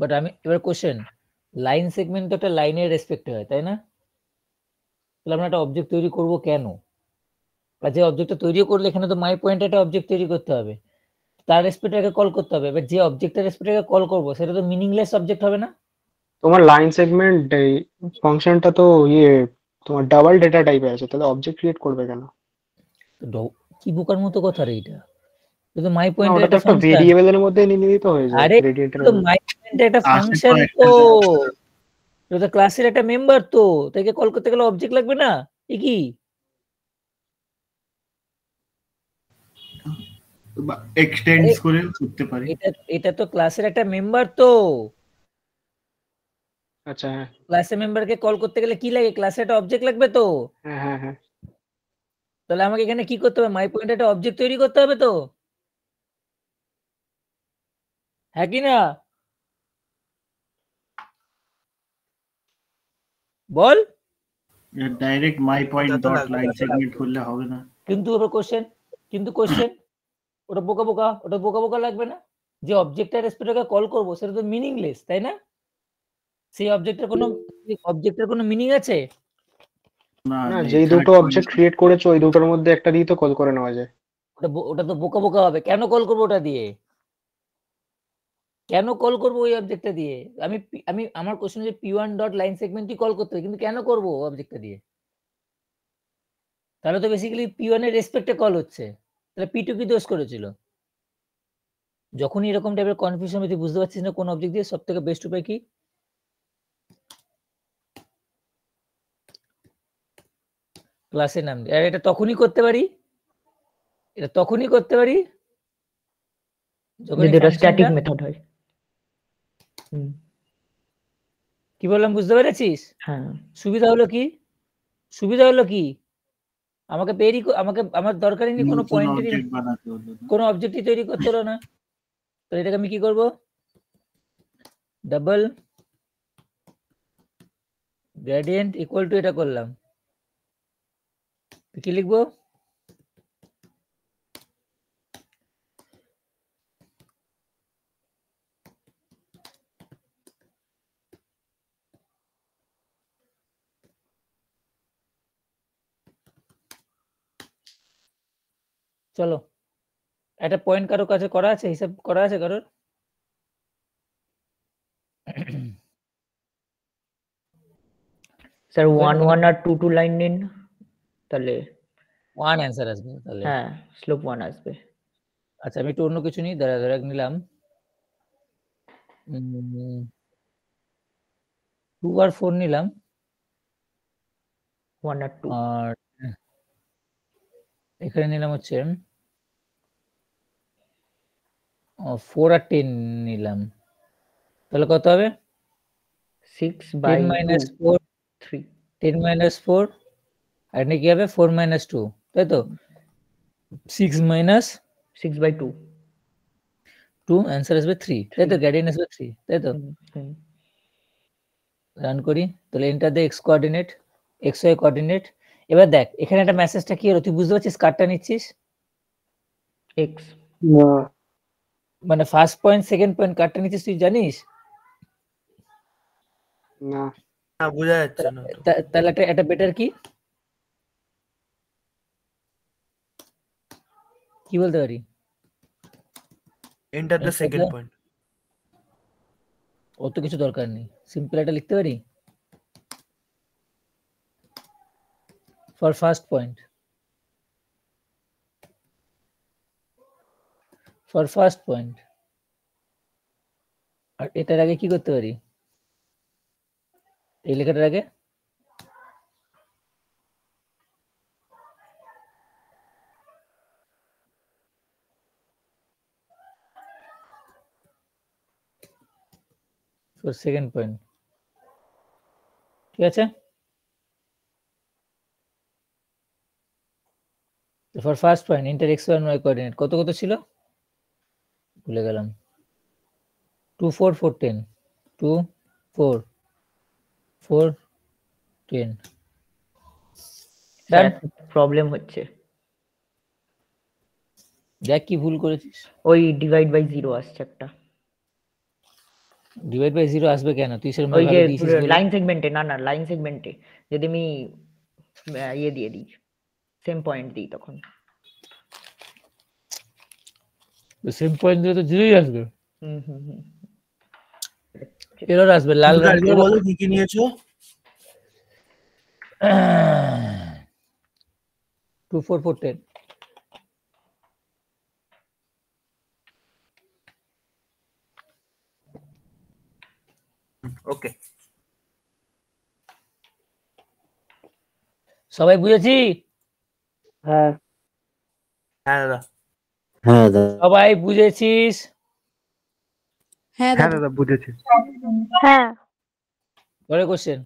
বাট আমি এবার কোশ্চেন, লাইন সেগমেন্ট তো একটা লাইনের রেসপেক্টে হয়, তাই না? তাহলে আমরা একটা অবজেক্ট তৈরি করব কেন? বা যে অবজেক্টটা তৈরি করলে এখানে তো মাই পয়েন্টে একটা অবজেক্ট তৈরি করতে হবে, তার রেসপেক্টটাকে কল করতে হবে। এবার যে অবজেক্টের রেসপেক্টটাকে কল করব সেটা তো মিনিংলেস অবজেক্ট হবে না? তোমার লাইন সেগমেন্ট ফাংশনটা তো তোমার ডাবল ডেটা টাইপে আছে, তাহলে অবজেক্ট ক্রিয়েট করবে কেন? কি বোকার মতো কথা রে এটা। তো মাই না, পয়েন্টের ওটা তো একটা একটা ফাংশন। ভেরিয়েবলের মধ্যে নিয়ে নিতে হয়ে যায় আরে গ্রেডিয়েন্টের তো মধ্যে। মাই পয়েন্টের একটা আসে তো ফাংশন একটা তো, এটা তো ক্লাসের একটা মেম্বার, তো তাকে কল করতে গেলে অবজেক্ট লাগবে না? এ কি? এক্সটেন্ডস করে করতে পারি। এটা তো ক্লাসের একটা মেম্বার, তো আচ্ছা, হ্যাঁ ক্লাসের মেম্বারকে কল করতে গেলে কি লাগে? ক্লাসে একটা অবজেক্ট লাগবে তো। হ্যাঁ হ্যাঁ হ্যাঁ। তাহলে আমাকে এখানে কি করতে হবে? মাই পয়েন্টে একটা অবজেক্ট তৈরি করতে হবে তো, হ্যাঁ কি না? বল। ডাইরেক্ট মাই পয়েন্ট ওটা তো ডট লাগবে। লাইন সেগমেন্ট করলে হবে না। কিন্তু ওটা কোশ্চেন, ওটা বোকা বোকা লাগবে না? যে অবজেক্টের রেসপেক্টে কল করব সেটা তো মিনিংলেস, তাই না? সেই অবজেক্টের কোনো মিনিং আছে? না, না, নেই, যেই third দুটো point অবজেক্ট ক্রিয়েট করেছো ওই দুটোর মধ্যে একটা দিয়ে তো কল করে নেওয়া যায়। ওটা তো বোকা হবে। কেন কল করবো ওটা দিয়ে? কেন কল করবো ওই অবজেক্টটা দিয়ে? আমি আমার কোশ্চেন যে p1 ডট লাইন সেগমেন্টই কল করতে হবে, কিন্তু কেন করবো অবজেক্টটা দিয়ে? তাহলে তো বেসিক্যালি p1 এর রেসপেক্টে কল হচ্ছে, তাহলে p2 কি দোষ করেছিল? যখনই এরকম টাইপের কনফিউশন তুই বুঝতে পারছিস না কোন অবজেক্ট দিয়ে, সব থেকে বেস্ট উপায় কি? ক্লাসের নাম দিয়ে। আর এটা তখনই করতে পারি যখন যদি এটা স্ট্যাটিক মেথড হয়। কি বললাম বুঝতে পেরেছিস? হ্যাঁ, সুবিধা হলো কি আমাকে আমার দরকারই নেই কোনো নতুন পয়েন্টেরই, object বানাতে হলো না। কোনো অবজেক্টই তৈরি করতে হলো না। তো এটাকে আমি কি করব? ডাবল গ্রেডিয়েন্ট ইকুয়াল টু এটা করলাম, তো কি লিখবো? চলো একটা পয়েন্ট কারোর কাছে করা আছে, হিসাব করা আছে কারোর? স্যার 1 আর 2 লাইন নিন, তাহলে 1 অ্যান্সার আসবে তাহলে। হ্যাঁ স্লোপ 1 আসবে। আচ্ছা আমি একটু অন্য কিছু নিই, দাঁড়া নিলাম 2 আর 4 নিলাম, 1 আর 2 আর এখানে নিলাম হচ্ছে 4 আর 10 নিলাম, তাহলে কত হবে? 6 বাই 10 মাইনাস 4 3 10 মাইনাস 4 আর এটা কি হবে? 4 মাইনাস 2, তাই তো? 6 মাইনাস 6 বাই 2 2 অ্যান্সার আসবে 3, তাই তো? গ্রেডিয়েন্ট আসবে 3, তাই তো? রান করি, তাহলে enter the x coordinate, x y coordinate. এবার দেখ এখানে একটা মেসেজটা কি হলো, তুই বুঝতে পারছিস কারটা নিচ্ছিস? x মানে ফার্স্ট পয়েন্ট সেকেন্ড পয়েন্ট কারটা নিচ্ছিস তুই জানিস? না, না বোঝা যাচ্ছে না তো। তাহলে এটা বেটার কি বলতে পারি? Enter the second point. অত কিছু দরকার নেই, সিম্পল এটা লিখতে পারি ফর ফার্স্ট পয়েন্ট, আর এটার আগে কি করতে পারি? এই লেখাটার আগে ফর সেকেন্ড পয়েন্ট, ঠিক আছে? For first point enter x y coordinate কত ছিল ভুলে গেলাম। 2 4 4 10 2 4 4 10। স্যার প্রবলেম হচ্ছে, দেখ কি ভুল করেছিস। ওই ডিভাইড বাই 0 আসছে একটা। ডিভাইড বাই 0 আসবে কেন? তুই সেরকম ওই যে ভাবে দিয়েছিস বলে। লাইন সেগমেন্টে, না লাইন সেগমেন্টে যদি আমি ইয়ে দিয়ে দিই, সেম পয়েন্ট দিই তখন সেম পয়েন্ট দিয়ে তো 0ই আসবে। হুম হুম হুম এরর আসবে লাল তুমি রং আজকে বলো কি কি নিয়েছো? 2 4 4 10। ওকে, সবাই বুঝেছি? হ্যাঁ হ্যাঁ দাদা। হ্যাঁ দাদা। সবাই বুঝেছিস? হ্যাঁ হ্যাঁ দাদা। দাদা বুঝেছি। হ্যাঁ। পরে কোশ্চেন।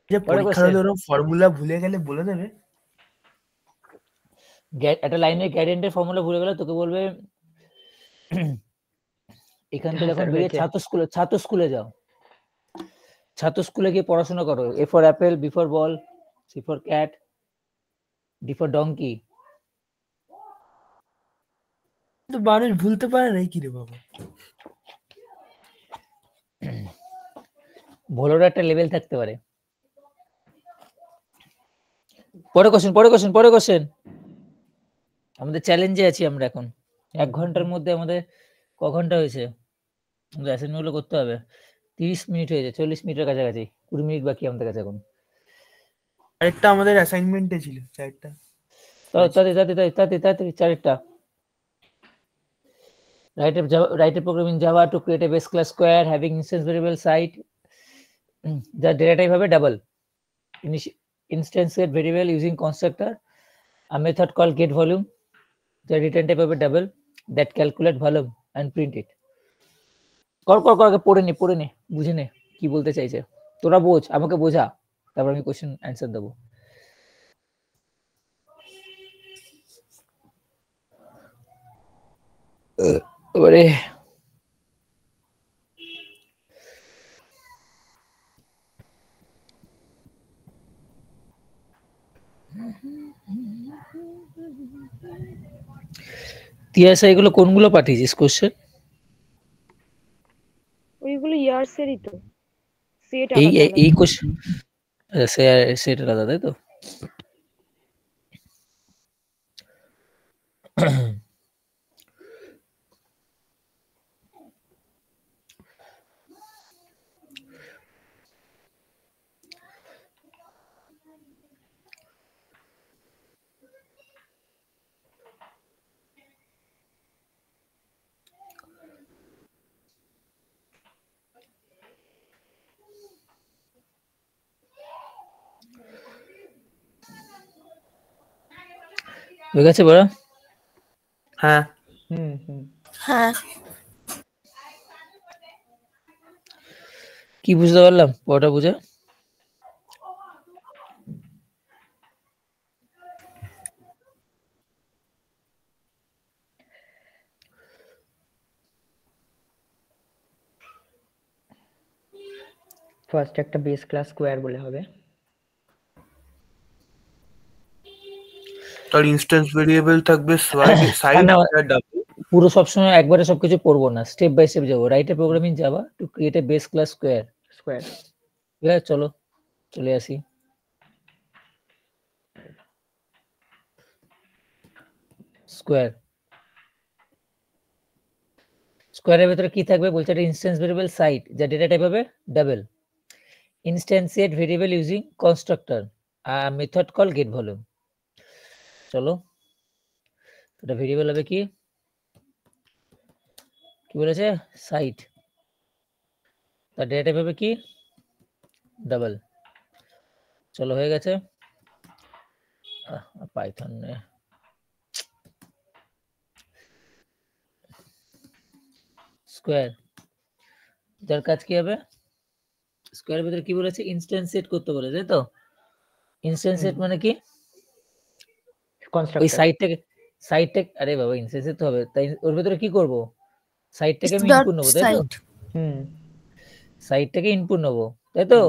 যে পরে পরীক্ষার question। হলে ওরকম ফর্মুলা ভুলে গেলে বলে দেবে। একটা লাইনের গ্রেডিয়েন্টের ফর্মুলা ভুলে গেলে তোকে বলবে এখান থেকে যখন স্যার বেরিয়ে হয়েছে। ছাত্র স্কুলে যাও, ছাত্র স্কুলে গিয়ে পড়াশোনা করো। A for apple, B for ball, C for cat, D for donkey. তো মানুষ ভুলতে পারে না কি রে বাবা। ভোলেরও একটা লেভেল থাকতে পারে। পরে কোশ্চেন। আমাদের চ্যালেঞ্জে আছি আমরা এখন। 1 ঘন্টার মধ্যে আমাদের ক ঘন্টা হয়েছে? আমাদের অ্যাসাইনমেন্ট গুলো করতে হবে। 30 মিনিট হয়েছে, 40 মিনিটের কাছাকাছি। 20 মিনিট বাকি আমাদের কাছে এখন। আরেকটা আমাদের অ্যাসাইনমেন্টে ছিল, চারটা। তাড়াতাড়ি চারটা। Write a program in Java to create a base class square having instance variable site. The data type হবে double. Instance set variable using constructor. A method called getVolume. The return type হবে double that calculate volume and print it. কর আগে পড়ে নে বুঝে নে কি বলতে চাইছে। তোরা বোঝ, আমাকে বোঝা, তারপর আমি কোশ্চেন অ্যান্সার দেবো। এবারে তিয়াসা এগুলো কোনগুলো পাঠিয়েছিস কোশ্চেন? ওইগুলো ইয়ার্সেরই তো, সেট এই আলাদা আলাদা। এই কোশ্চেন সেটা আলাদা, তাই তো? হয়ে গেছে বড়? হ্যাঁ হ্যাঁ। কি বুঝতে পারলাম পড়াটা বুঝে? ফার্স্ট একটা বেস ক্লাস স্কোয়ার বলে হবে, তার ইনস্ট্যান্স ভেরিয়েবল থাকবে সাইড ডাবল। পুরো সবসময় একবারে সবকিছু পড়বো না, স্টেপ বাই স্টেপ যাবো। Write a program in Java to create a base class square. ঠিক আছে, চলে আসি। স্কোয়ারের ভেতরে কি থাকবে বলছে? একটা ইনস্ট্যান্স ভেরিয়েবল সাইট, যা ডেটা টাইপ হবে double. Instantiate variable using constructor, method call get volume. চলো, এটা ভেরিয়েবল হবে কি বলেছে? সাইট। তার ডেটা টাইপ হবে কি? ডাবল। চলো, হয়ে গেছে। পাইথন স্কোয়ার, যার কাজ কি হবে? স্কোয়ারের ভিতরে কি বলেছে? ইনস্ট্যান্স সেট করতে বলেছে, তাই তো? ইনস্ট্যান্স সেট মানে কি? ওই সাইটটাকে আরে বাবা, ইনস্ট্যান্স সেট তো হবে, তাই ওর ভিতরে কি করব? সাইটটাকে আমি ইনপুট নেবো, তাই তো? সাইটটাকে ইনপুট নেবো, তাই তো?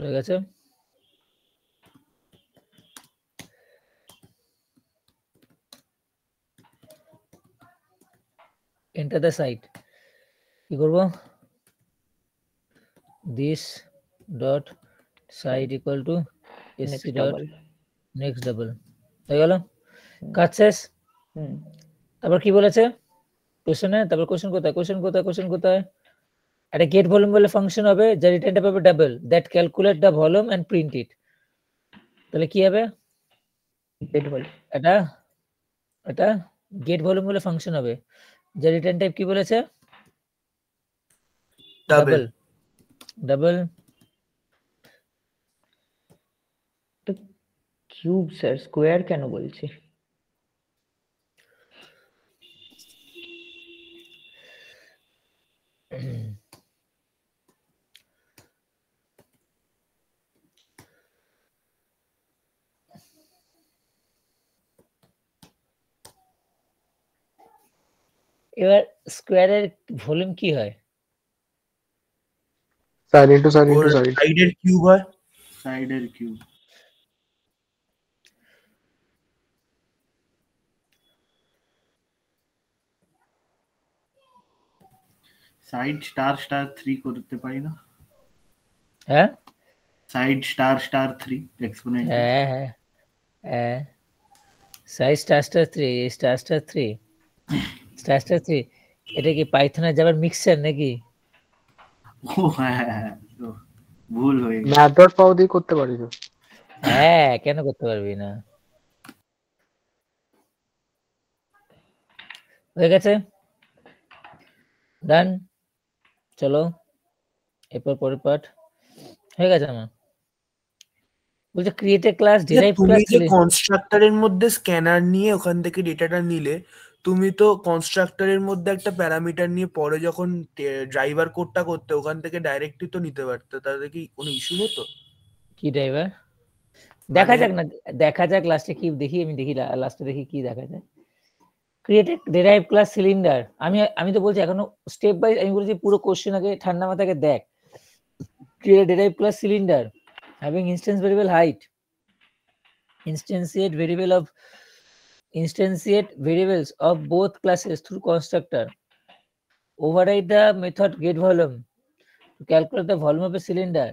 হয়ে গেছে। এন্টার দ্য সাইট, কি করব? This dot side equal to next sc dot double. Next double. হয়ে গেল, কাজ শেষ। তারপর কি বলেছে কোশ্চেনে? তারপর কোশ্চেন কোথায়? একটা গেট ভলিউম বলে ফাংশন হবে, যার রিটার্ন টাইপ হবে double, that calculate the volume and print it. তাহলে কি হবে? গেট ভলিউম, এটা গেট ভলিউম বলে ফাংশন হবে, যার রিটার্ন টাইপ কি বলেছে? ডাবল। ডাবল। তো কিউব স্যার, স্কোয়ার কেন বলছি? এবার স্কোয়ারের ভলিউম কি হয়? সাইড ইনটু সাইড ইনটু ওর সাইড। সাইডের কিউব হয়। সাইডের কিউব। সাইড স্টার স্টার 3 করতে পারি না? হ্যাঁ সাইড স্টার স্টার 3 এক্সপোনেন্ট। হ্যাঁ সাইজ স্টার 3 এটা কি পাইথনের যাবার মিক্সচার নাকি? ও হ্যাঁ, তো ভুল হয়ে গেছে। ম্যাথ ডট পাও দিয়ে করতে পারি তো। হ্যাঁ, কেন করতে পারবি না? হয়ে গেছে, ডান। চলো এরপর পরের পার্ট হয়ে গেছে আমার। বলছে ক্রিয়েট এ ক্লাস, ডিরাইভ তুমি ক্লাস। যে কনস্ট্রাক্টরের মধ্যে স্ক্যানার নিয়ে ওখান থেকে ডেটাটা নিলে, তুমি তো কনস্ট্রাক্টরের মধ্যে একটা প্যারামিটার নিয়ে পরে যখন ড্রাইভার কোডটা করতে ওখান থেকে ডাইরেক্টলি তো নিতে পারতে, তাহলে কি কোনো ইস্যু হতো? কি ড্রাইভার? দেখা যাক না, দেখা যাক লাস্টে কি দেখি। আমি দেখি লাস্টে দেখি কি দেখা যায়। Create a derive class cylinder. আমি তো বলছি এখনো স্টেপ বাই, আমি বলছি পুরো কোশ্চেন আগে ঠান্ডা মাথাকে দেখ। Create derive class cylinder having instance variable height, instantiate variables of both classes through constructor, override the method getVolume to calculate the volume of a cylinder,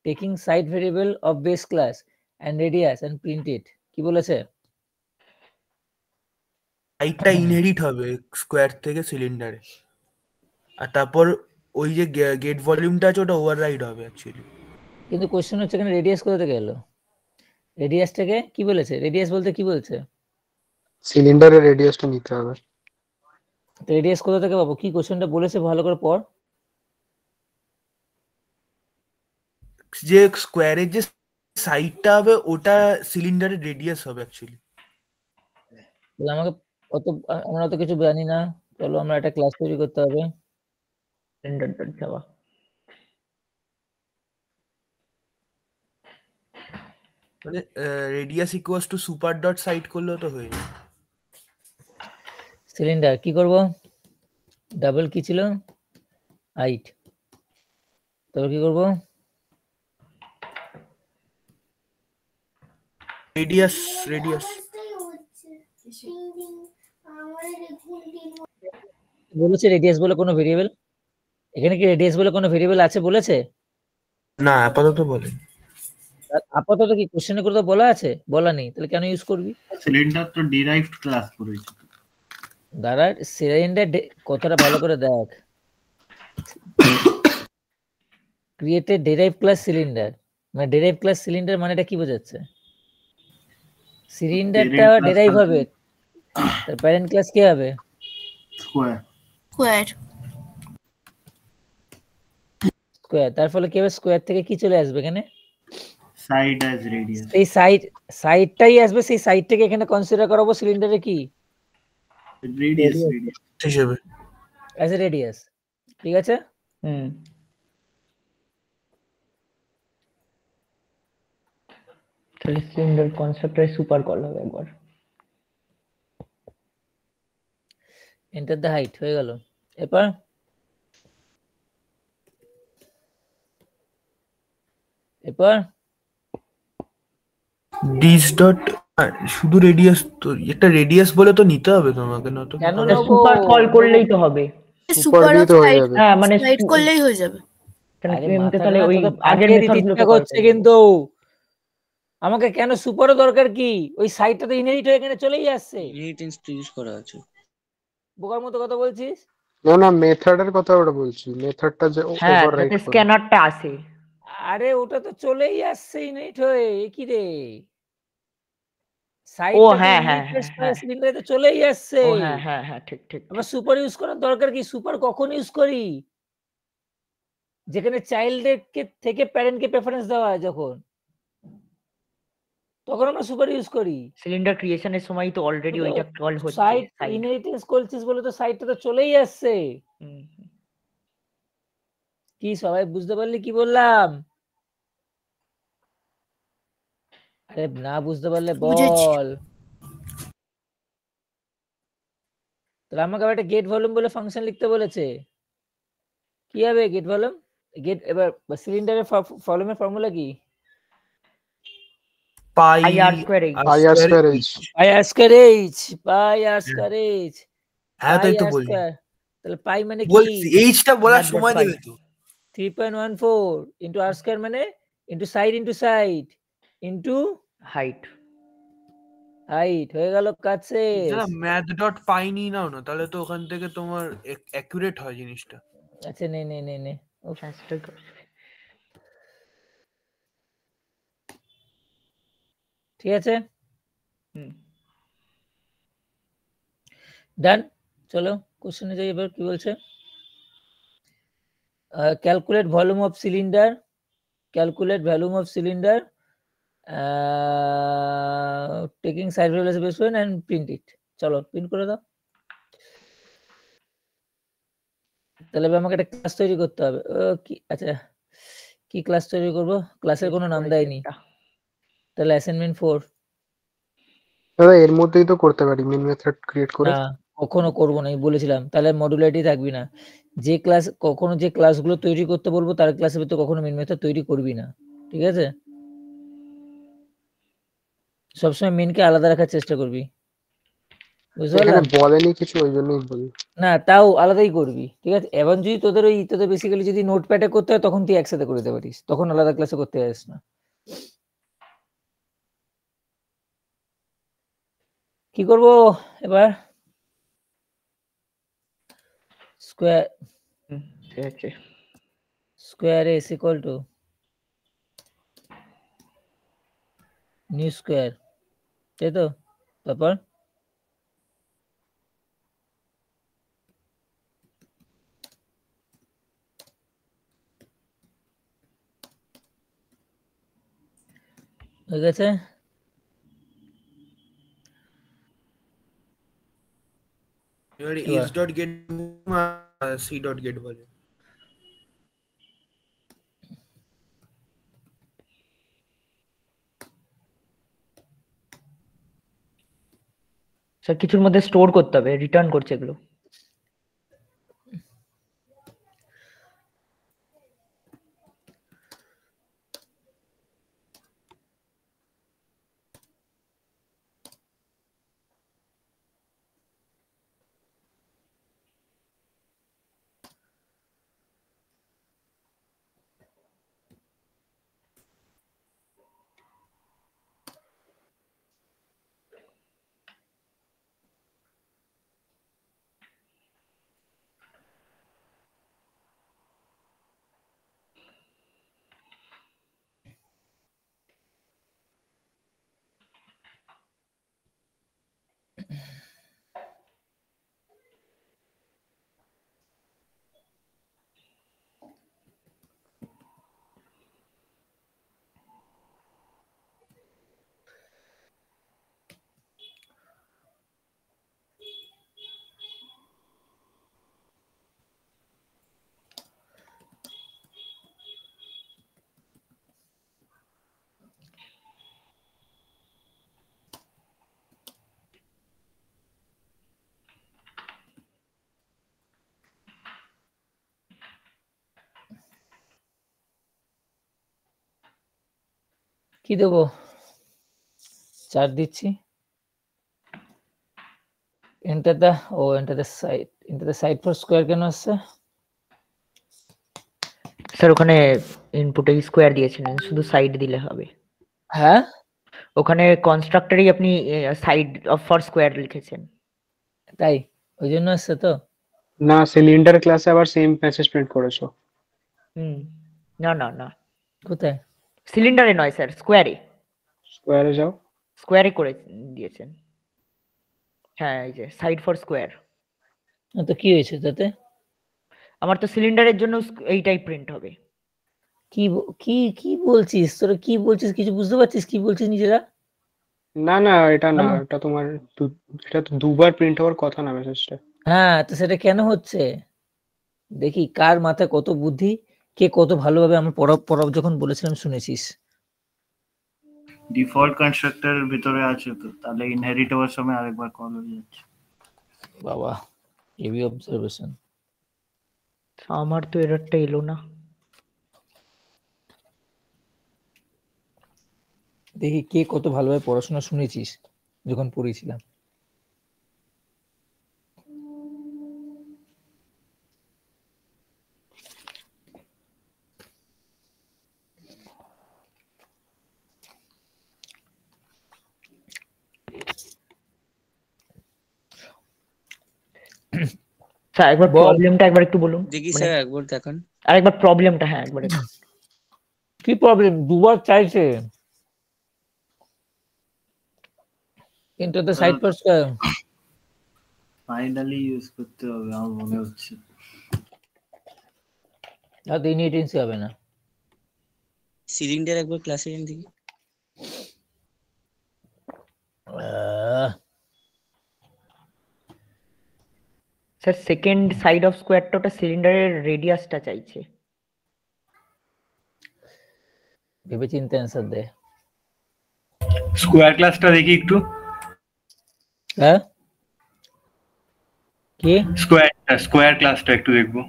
taking side variable of base class and radius and print it. কি বলেছে? হাইটটা inherit হবে square থেকে সিলিন্ডারে, আর তারপর ওই যে gate ভলিউমটা আছে ওটা ওভাররাইড হবে অ্যাকচুয়ালি। কিন্তু কোশ্চেন হচ্ছে এখানে রেডিয়াস কোথা থেকে এলো? রেডিয়াসটাকে কি বলেছে? রেডিয়াস বলতে কি বলছে? সিলিন্ডারের রেডিয়াসটা নিতে হবে। রেডিয়াস কোথা থেকে পাবো? কি কোশ্চেনটা বলেছে ভালো করে পড়। যে স্কোয়ারের যে সাইডটা হবে ওটা সিলিন্ডারের রেডিয়াস হবে অ্যাকচুয়ালি। আমাকে আমরা তো কিছু জানি না, চলো আমরা একটা ক্লাস তৈরি করতে হবে। যাওয়া মানে radius equals to super dot side করলেও তো হয়ে যাবে। সিলিন্ডার কি করব? ডাবল কি ছিল? হাইট। তারপর কি করব? রেডিয়াস বলেছে রেডিয়াস বলে কোনো ভেরিয়েবল? এখানে কি রেডিয়াস বলে কোনো ভেরিয়েবল আছে বলেছে? না, আপাতত বলে। আপাতত কি কোশ্চেনে করে তো বলা আছে? বলা নেই, তাহলে কেন ইউজ করবি? সিলিন্ডার তো ডিরাইভড ক্লাস করেছে। দাঁড়া, সিলিন্ডার কথাটা ভালো করে দেখ। ক্রিয়েটেড ডেরাইভ ক্লাস সিলিন্ডার, মানে ডেরাইভ ক্লাস সিলিন্ডার মানেটা কি বোঝাচ্ছে? সিলিন্ডারটা ডেরাইভ হবে, তার প্যারেন্ট ক্লাস কি হবে? স্কয়ার। তার ফলে কি হবে? স্কয়ার থেকে কি চলে আসবে এখানে? Side as radius. এই সাইডটাই আসবে, সেই সাইডটাকে এখানে কনসিডার করাবো সিলিন্ডারে কি রেডিয়াস হিসেবে, অ্যাজ এ রেডিয়াস। ঠিক আছে, তাহলে সিলিন্ডার কনসেপ্টে সুপার কল হবে একবার। এন্টার দ্য হাইট হয়ে গেল। এরপর এরপর ডিস ডট শুধু রেডিয়াস, তো একটা রেডিয়াস বলে তো নিতে হবে তোমাকে, না তো কেন ওটা নেবো? সুপার কল করলেই তো হবে। সুপার দিয়ে তো হয়ে যাবে। হ্যাঁ মানে স্লাইড করলেই হয়ে যাবে। কেন আরে তুমি এমনিতে মাথাটা তাহলে না ওই তোদের আগের ফাটিয়ে মেথড দিতে গুলো ইচ্ছা কল করছে করবে। কিন্তু আমাকে কেন সুপারও দরকার কি? ওই সাইটটা তো ইনহেরিট হয়ে এখানে চলেই আসছে। ইনহেরিটেন্স তো ইউজ করা আছে। বোকার মতো কথা বলছিস। না না, মেথডের কথা ওটা বলছি, মেথডটা যে হ্যাঁ ওভাররাইট যাতে করে। স্ক্যানারটা আসে। আরে ওটা তো চলেই আসছে ইনহেরিট হয়ে, এ কি রে? ও সাইটটা তো হ্যাঁ হ্যাঁ ইনহেরিটেড হ্যাঁ হ্যাঁ সিলিন্ডারে তো চলেই আসছে। ও হ্যাঁ হ্যাঁ হ্যাঁ ঠিক ঠিক আবার ঠিক। সুপার ইউজ করার দরকার কি? সুপার কখন ইউজ করি? যেখানে চাইল্ডের থেকে প্যারেন্টকে প্রেফারেন্স দেওয়া হয় যখন, তখন আমরা সুপার ইউজ করি। সিলিন্ডার ক্রিয়েশনের সময় তো অলরেডি ওইটা কল হচ্ছে সাইট সাইড। ইনহেরিটেন্স করছিস বলে তো সাইটটা তো চলেই আসছে। কি সবাই বুঝতে পারলি কি বললাম? আরে না বুঝতে পারলে বুঝেছি। বল। তাহলে আমাকে আবার একটা গেট ভলিউম বলে ফাংশন লিখতে বলেছে। কি হবে গেট ভলিউম? গেট এবার সিলিন্ডারের ভলিউমের ফর্মুলা কি? পাই আর স্কয়ার এইচ। পাই আর স্কয়ার এইচ। পাই আর স্কয়ার এইচ, পাই আর স্কয়ার এইচ, হ্যাঁ পাই তাই তো আর বলি, স্কয়ার। তাহলে পাই মানে কি? বলছি এইচটা বলার ম্যাথ ডট সময় পাই। দেবে তো। 3.14 ইন্টু আর স্কয়ার মানে into side into height. Height. হয়ে গেল কাজ শেষ। না ম্যাথ ডট পাই নিয়ে নাও না, তাহলে তো ওখান থেকে তোমার অ্যাকুরেট হয় জিনিসটা। আচ্ছা নে উফ। ট্রান্সফার করে। ঠিক আছে হুম ডান। চলো কোশ্চেনে যাই এবার। কি বলছে? Calculate volume of cylinder, calculate volume of cylinder taking side value as base point and print it. চলো প্রিন্ট করে দাও। তাহলে এবার আমাকে একটা ক্লাস তৈরি করতে হবে। কি আচ্ছা কি ক্লাস তৈরি করব? ক্লাসের কোনো নাম দেয়নি। তাহলে অ্যাসাইনমেন্ট 4। দাদা এর মধ্যেই তো করতে পারি মেন মেথড ক্রিয়েট করে। না কখনো করবো না, আমি বলেছিলাম। তাহলে মডুলারিটি থাকবি না। যে ক্লাস কখনো যে ক্লাসগুলো তৈরি করতে বলবো তার ক্লাসের ভিতরে কখনো মেন মেথড তৈরি করবি না, ঠিক আছে? সবসময় মেনকে আলাদা রাখার চেষ্টা করবি, বুঝতে এখানে পারলাম? বলেনি কিছু, ওই জন্যই বলি। না তাও আলাদাই করবি, ঠিক আছে? এবং যদি তোদের বেসিক্যালি যদি নোটপ্যাডে করতে হয় তখন তুই একসাথে করে দিতে পারিস, তখন আলাদা ক্লাসে করতে যাস না। কি করব এবার? স্কয়ার ঠিক আছে। Square s equal to new square, তাই তো? তারপর হয়ে গেছে। এবারে এবার h dot get c dot get বলে। স্যার কিছুর মধ্যে স্টোর করতে হবে, রিটার্ন করছে এগুলো। কি দেবো? 4 দিচ্ছি। Enter the side for square কেন আসছে? স্যার ওখানে ইনপুটে স্কোয়ার দিয়েছিলেন, শুধু সাইড দিলে হবে। হ্যাঁ, ওখানে কনস্ট্রাক্টরেই আপনি সাইড অফ ফর স্কোয়ার লিখেছেন। তাই ওই জন্য আসছে তো। না, সিলিন্ডার ক্লাসে আবার সেম মেসেজ প্রিন্ট করেছো। না না না, কোথায়? সিলিন্ডারে নয় স্যার, স্কোয়ারে। স্কোয়ারে যাও। স্কোয়ারে করে দিয়েছেন। হ্যাঁ, এই যে সাইড ফর স্কোয়ার। তো কি হয়েছে তাতে? আমার তো সিলিন্ডারের জন্য এইটাই প্রিন্ট হবে। কি বলছিস তোরা? কি বলছিস? কিছু বুঝতে পারছিস কি বলছিস নিজেরা? না না, এটা না, এটা তোমার এটা তো দুবার প্রিন্ট হওয়ার কথা না মেসেজটা। হ্যাঁ, তো সেটা কেন হচ্ছে? দেখি কার মাথায় কত বুদ্ধি, কে কত ভালোভাবে আমরা পড়া যখন বলেছিলাম শুনেছিস। ডিফল্ট কনস্ট্রাক্টরের ভিতরে আছে তো, তাহলে ইনহেরিট হওয়ার সময় আরেকবার কল হয়ে যাচ্ছে। বাবা, হেভি অবজারভেশন। আমার তো এররটা এলো না। দেখি কে কত ভালোভাবে পড়াশোনা শুনেছিস যখন পড়েছিলাম। স্যার একবার প্রবলেমটা একবার একটু বলুন। দেখি স্যার একবার দেখান। আরেকবার প্রবলেমটা, হ্যাঁ একবার। কি প্রবলেম? দুবার চাইছে। কিন্তু তো side for square finally use করতে হবে আমার মনে হচ্ছে। আর ইনহেরিটেন্সি হবে না। সিলিন্ডার একবার ক্লাসে এনে দেখি। স্যার সেকেন্ড সাইড অফ স্কোয়ারটা ওটা সিলিন্ডারের রেডিয়াসটা চাইছে। ভেবে চিন্তে অ্যান্সার দে। স্কোয়ার ক্লাসটা দেখি একটু। হ্যাঁ, কি স্কোয়ার ক্লাসটা একটু দেখবো।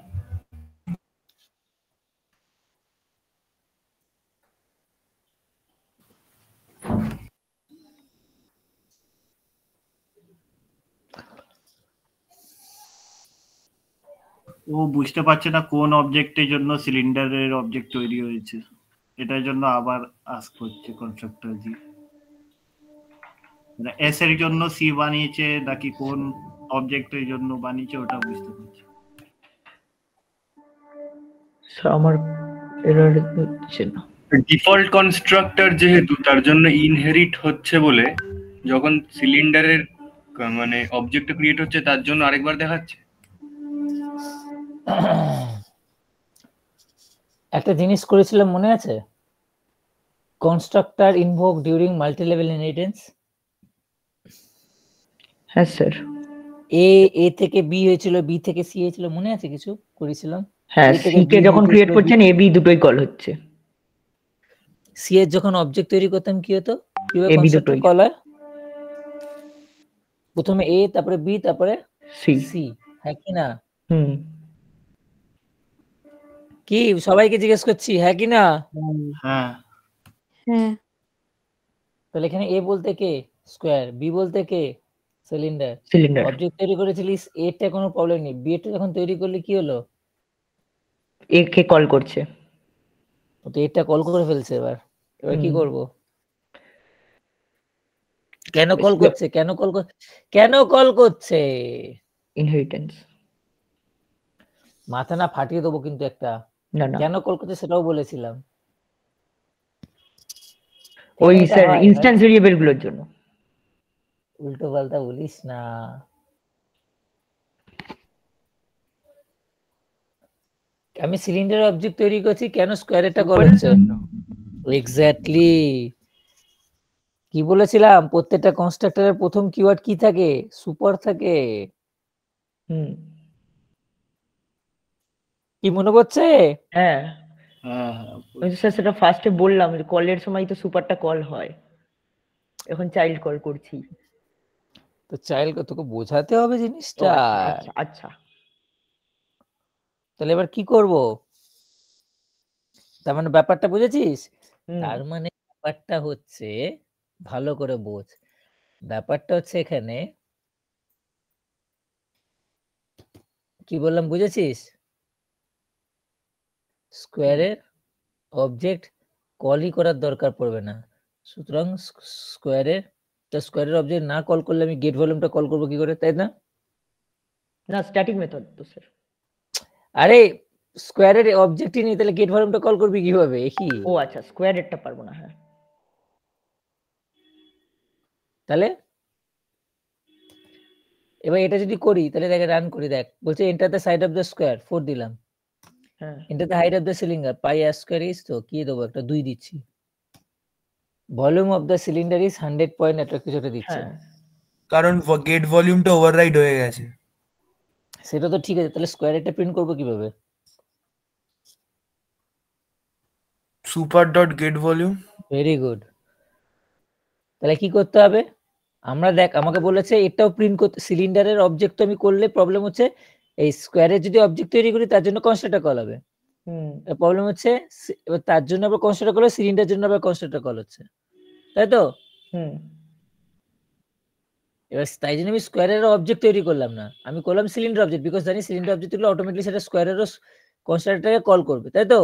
ও বুঝতে পারছে না কোন অবজেক্টের জন্য সিলিন্ডারের অবজেক্ট তৈরি হয়েছে, এটার জন্য আবার আস্ক করছে কনস্ট্রাক্টর জি। এস এর জন্য সি বানিয়েছে নাকি কোন অবজেক্টের জন্য বানিয়েছে ওটা বুঝতে পারছে। স্যার আমার এরর হচ্ছে না। ডিফল্ট কনস্ট্রাক্টর যেহেতু, তার জন্য ইনহেরিট হচ্ছে বলে যখন সিলিন্ডারের মানে অবজেক্ট ক্রিয়েট হচ্ছে তার জন্য আরেকবার দেখাচ্ছে। একটা জিনিস করেছিলাম মনে আছে? Constructor invoke during multi level inheritance. হ্যাঁ স্যার। এ থেকে বি হয়েছিল, বি থেকে সি হয়েছিল, মনে আছে কিছু করেছিলাম? হ্যাঁ, সি কে যখন ক্রিয়েট করছেন এ বি দুটোই কল হচ্ছে। সি এর যখন অবজেক্ট তৈরি করতাম কি হতো? কিভাবে এ বি কনস্ট্রাক্টর দুটোই কল হয়? প্রথমে এ, তারপরে বি, তারপরে সি, হ্যাঁ কি না? কি সবাইকে জিজ্ঞেস করছি, হ্যাঁ কি না? হ্যাঁ হ্যাঁ। তাহলে এখানে এ বলতে কে? স্কোয়ার। বি বলতে কে? সিলিন্ডার। সিলিন্ডার। অবজেক্ট তৈরি করেছিলিস, এটা কোনো প্রবলেম নেই। বি এটা যখন তৈরি করলে কি হলো? এ কে কল করছে। তো এটা কল করে ফেলছে। এবার কি করব? কেন কল করছে? কেন কল করছে? ইনহেরিটেন্স। মাথা না ফাটিয়ে দেবো কিন্তু একটা। না না, কেন কল করছে সেটাও বলেছিলাম। ওই স্যার ইনস্ট্যান্স ভেরিয়েবল গুলোর জন্য। উল্টো পাল্টা বলিস না। আমি সিলিন্ডার অবজেক্ট তৈরি করছি, কেন স্কোয়ারটা কল হচ্ছে? এক্স্যাক্টলি। কি বলেছিলাম? প্রত্যেকটা কনস্ট্রাক্টরের প্রথম কিওয়ার্ড কি থাকে? সুপার থাকে। কি মনে পড়ছে? হ্যাঁ স্যার, সেটা ফার্স্টে বললাম যে কলের সময় তো সুপারটা কল হয়, এখন চাইল্ড কল করছি। তো চাইল্ড তোকে বোঝাতে হবে জিনিসটা। আচ্ছা, তাহলে এবার কি করব? তার মানে ব্যাপারটা বুঝেছিস? তার মানে ব্যাপারটা হচ্ছে ভালো করে বোঝ, ব্যাপারটা হচ্ছে এখানে কি বললাম বুঝেছিস? স্কোয়ারের অবজেক্ট কলই করার দরকার পড়বে না, সুতরাং স্কোয়ারের অবজেক্ট না কল করলে আমি গেট ভলিউমটা কল করবো কি করে, তাই না? না, স্ট্যাটিক মেথড তো স্যার। আরে স্কোয়ারের অবজেক্টই নেই, তাহলে গেট ভলিউমটা কল করবি কিভাবে? কি ও আচ্ছা, স্কোয়ারেরটা পারবো না। হ্যাঁ, তাহলে এবার এটা যদি করি তাহলে দেখে রান করি, দেখ বলছে enter the side of the square 4 দিলাম, হ্যাঁ, enter the height of the cylinder pi r square is, তো কি দেবো একটা 2 দিচ্ছি, volume of the cylinder is 100 point, একটা কিছু একটা দিচ্ছে। হ্যাঁ, কারণ গেট ভলিউমটা ওভাররাইড হয়ে গেছে। সেটা তো ঠিক আছে, তাহলে স্কোয়ারেরটা প্রিন্ট করবো কিভাবে? Super dot gate volume. Very good. তাহলে কি করতে হবে? আমরা দেখ আমাকে বলেছে এটাও প্রিন্ট করতে, সিলিন্ডারের অবজেক্ট আমি করলে প্রবলেম হচ্ছে এই স্কোয়ারের যদি অবজেক্ট তৈরি করি তার জন্য কনস্ট্রাক্টর কল হবে। প্রবলেম হচ্ছে এবার তার জন্য আবার কনস্ট্রাক্টর কল, সিলিন্ডারের জন্য আবার কনস্ট্রাক্টর কল হচ্ছে, তাই তো? এবার তাই জন্য আমি স্কোয়ারের অবজেক্ট তৈরি করলাম না, আমি করলাম সিলিন্ডার অবজেক্ট, বিকজ জানি সিলিন্ডার অবজেক্ট হলে অটোমেটিক্যালি সেটা স্কোয়ারেরও কনস্ট্রাক্টরকে কল করবে, তাই তো?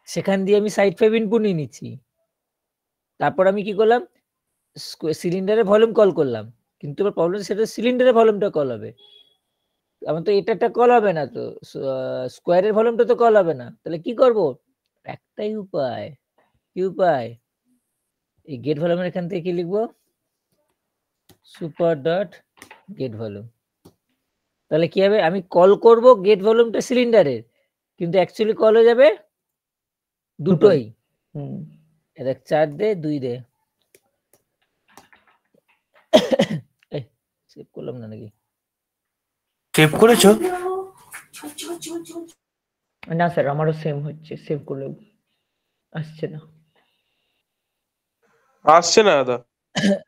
সেখান দিয়ে আমি সাইড 5 ইনপুট নিয়ে নিচ্ছি, তারপর আমি কি করলাম সিলিন্ডারের ভলিউম কল করলাম, কিন্তু এবার প্রবলেম সেটা সিলিন্ডারের ভলিউমটা কল হবে, আমার তো এটা কল হবে না, তো স্কোয়ারের ভলিউমটা তো কল হবে না, তাহলে কি করব? একটাই উপায়, কি উপায়? এই গেট ভলিউমের এখান থেকে কি লিখবো? Super dot gate volume. তাহলে কি হবে? আমি কল করব গেট ভলিউমটা সিলিন্ডারের, কিন্তু অ্যাকচুয়ালি কল হয়ে যাবে দুটোই। এটা 4 দে 2 দে, সেভ করলাম না নাকি? সেভ করেছো? না স্যার, আমারও সেম হচ্ছে, সেভ করলে আসছে না। আসছে না দাদা?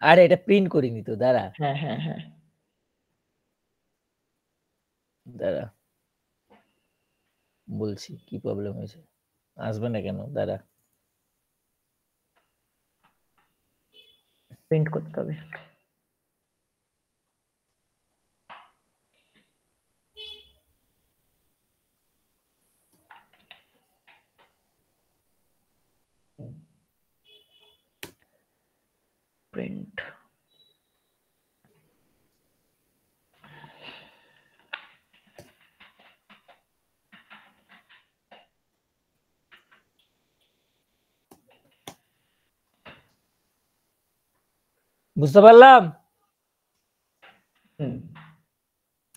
আরে এটা প্রিন্ট করিনি তো, দাঁড়া। হ্যাঁ হ্যাঁ হ্যাঁ, দাঁড়া বলছি কি প্রবলেম হয়েছে, আসবে না কেন, দাঁড়া। প্রিন্ট করতে হবে। প্রিন্ট বুঝতে পারলাম।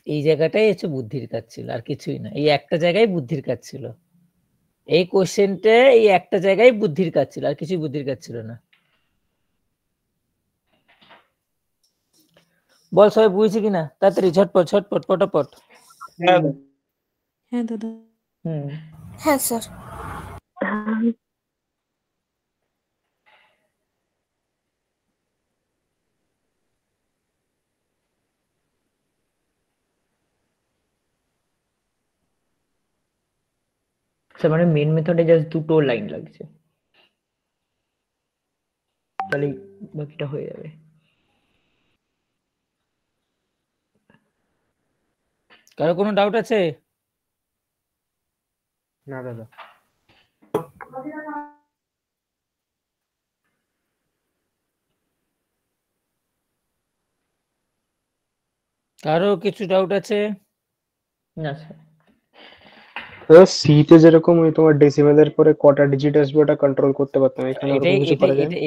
এই জায়গাটাই হচ্ছে বুদ্ধির কাজ ছিল, আর কিছুই না, এই একটা জায়গায় বুদ্ধির কাজ ছিল, এই কোশ্চেনটা এই একটা জায়গায় বুদ্ধির কাজ ছিল, আর কিছুই বুদ্ধির কাজ ছিল না। বল সবাই বুঝেছি কিনা, তাড়াতাড়ি ঝটপট ঝটপট পটাপট। হ্যাঁ দাদা। হ্যাঁ স্যার। মানে মেন মেথডে জাস্ট দুটো লাইন লাগছে, তাহলে বাকিটা হয়ে যাবে। কারো কোনো ডাউট আছে? না দাদা। কারো কিছু ডাউট আছে? না স্যার। সিতে যেরকম ওই তোমার ডেসিমেলের পরে কটা ডিজিট আসবে ওটা কন্ট্রোল করতে পারতাম, এখানে ওরকম কিছু করা যায় না।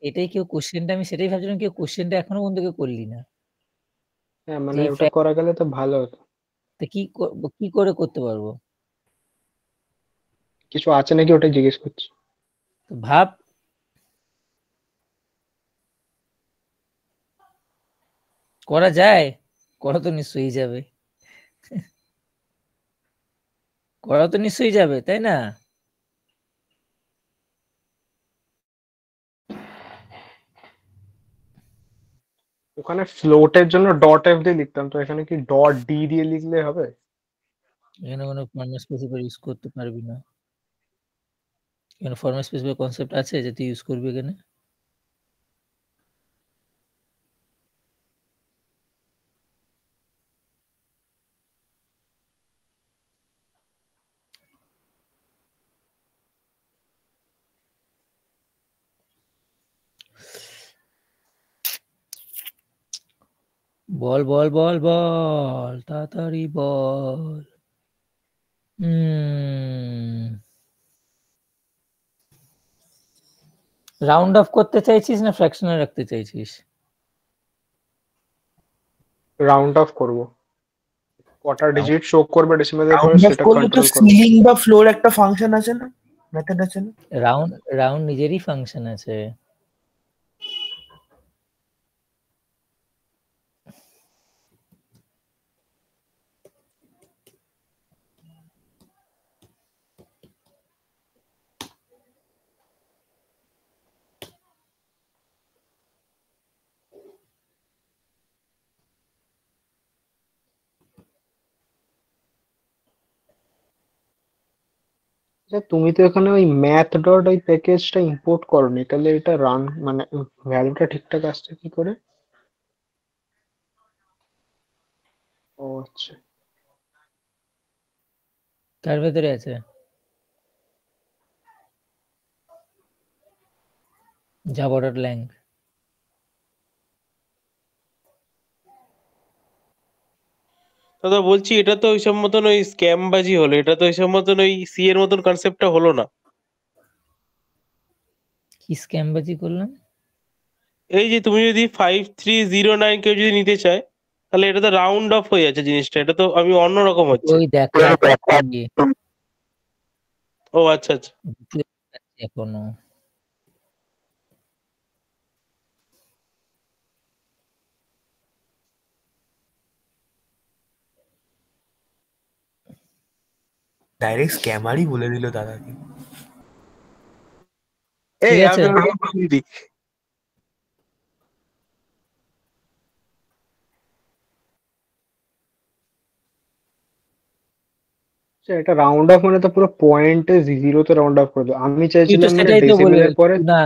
এটাই কেউ কোশ্চেনটা, আমি সেটাই ভাবছিলাম কেউ কোশ্চেনটা এখনো পর্যন্ত কেউ করলি না। হ্যাঁ মানে ওটা করা গেলে তো ভালো হতো। তো কি করে করতে পারবো? কিছু আছে নাকি ওটাই জিজ্ঞেস করছি। তো ভাব, করা যায়, করা তো নিশ্চয়ই যাবে, করা তো নিশ্চয়ই যাবে, তাই না? ওখানে ফ্লোটের জন্য ডট এফ দিয়ে লিখতাম, তো এখানে কি ডট ডি দিয়ে লিখলে হবে? এখানে কোনো ফর্মাট স্পেসিফাই ইউজ করতে পারবি না, এখানে ফর্মাল স্পেসিফাই কনসেপ্ট আছে যে তুই ইউজ করবি এখানে? বল বল বল বল তাড়াতাড়ি বল। রাউন্ড অফ করতে চাইছিস না ফ্র্যাকশনাল রাখতে চাইছিস? রাউন্ড অফ করব, কটা ডিজিট শো করবে ডেসিমেলের পরে রাউন্ড অফ সেটা করলে তো কন্ট্রোল করব। সিলিং বা ফ্লোর একটা ফাংশন আছে না, মেথড আছে না? রাউন্ড নিজেরই ফাংশন আছে। তুমি তো এখানে ওই ম্যাথ ডট ওই প্যাকেজটা ইম্পোর্ট করনি, তাহলে এটা রান মানে ভ্যালুটা ঠিকঠাক আসছে কি করে? ও আচ্ছা, কার ভেতরে আছে? জাভা ডট ল্যাং। দাদা বলছি এটা তো ওইসব মতন ওই স্ক্যাম বাজি হলো, এটা তো ওইসব মতন ওই সি এর মতন কনসেপ্টটা হলো না। কি স্ক্যামবাজি করলাম? এই যে তুমি যদি 5309 কেউ যদি নিতে চায় তাহলে এটা তো রাউন্ড অফ হয়ে যাচ্ছে জিনিসটা, এটা তো আমি অন্যরকম হচ্ছে। ওই দেখ ও আচ্ছা আচ্ছা, এখনো ডাইরেক্ট স্ক্যামারই বলে দিল দাদাকে। এই ঠিক আছে। আমি দিই। এটা রাউন্ড অফ মানে তো পুরো পয়েন্টে জিরোতে রাউন্ড অফ করে দাও। আমি তুই তো চাইছিলাম মানে সেটাই তো বলে ডেসিমেলের পরে না,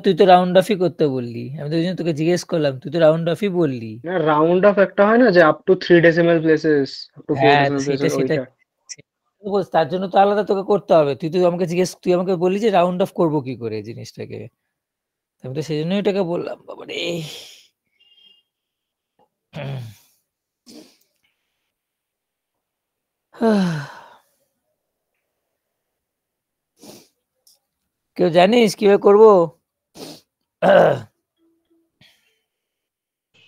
তুই তো রাউন্ড অফই করতে বললি। আমি তো ওই জন্য তোকে জিজ্ঞেস করলাম, তুই তো রাউন্ড অফই বললি। না, রাউন্ড অফ একটা হয় না যে up to 3 decimal places, up to 4 হ্যাঁ ডেসিমেল সেটা প্লেসেস, সেটা ওইটা। বলছি, তার জন্য তো আলাদা তোকে করতে হবে। তুই আমাকে বললি যে রাউন্ড অফ করবো কি করে এই জিনিসটাকে, আমি তো সেই জন্যই এটাকে বললাম। বাবা রে, কেউ জানিস কিভাবে করবো?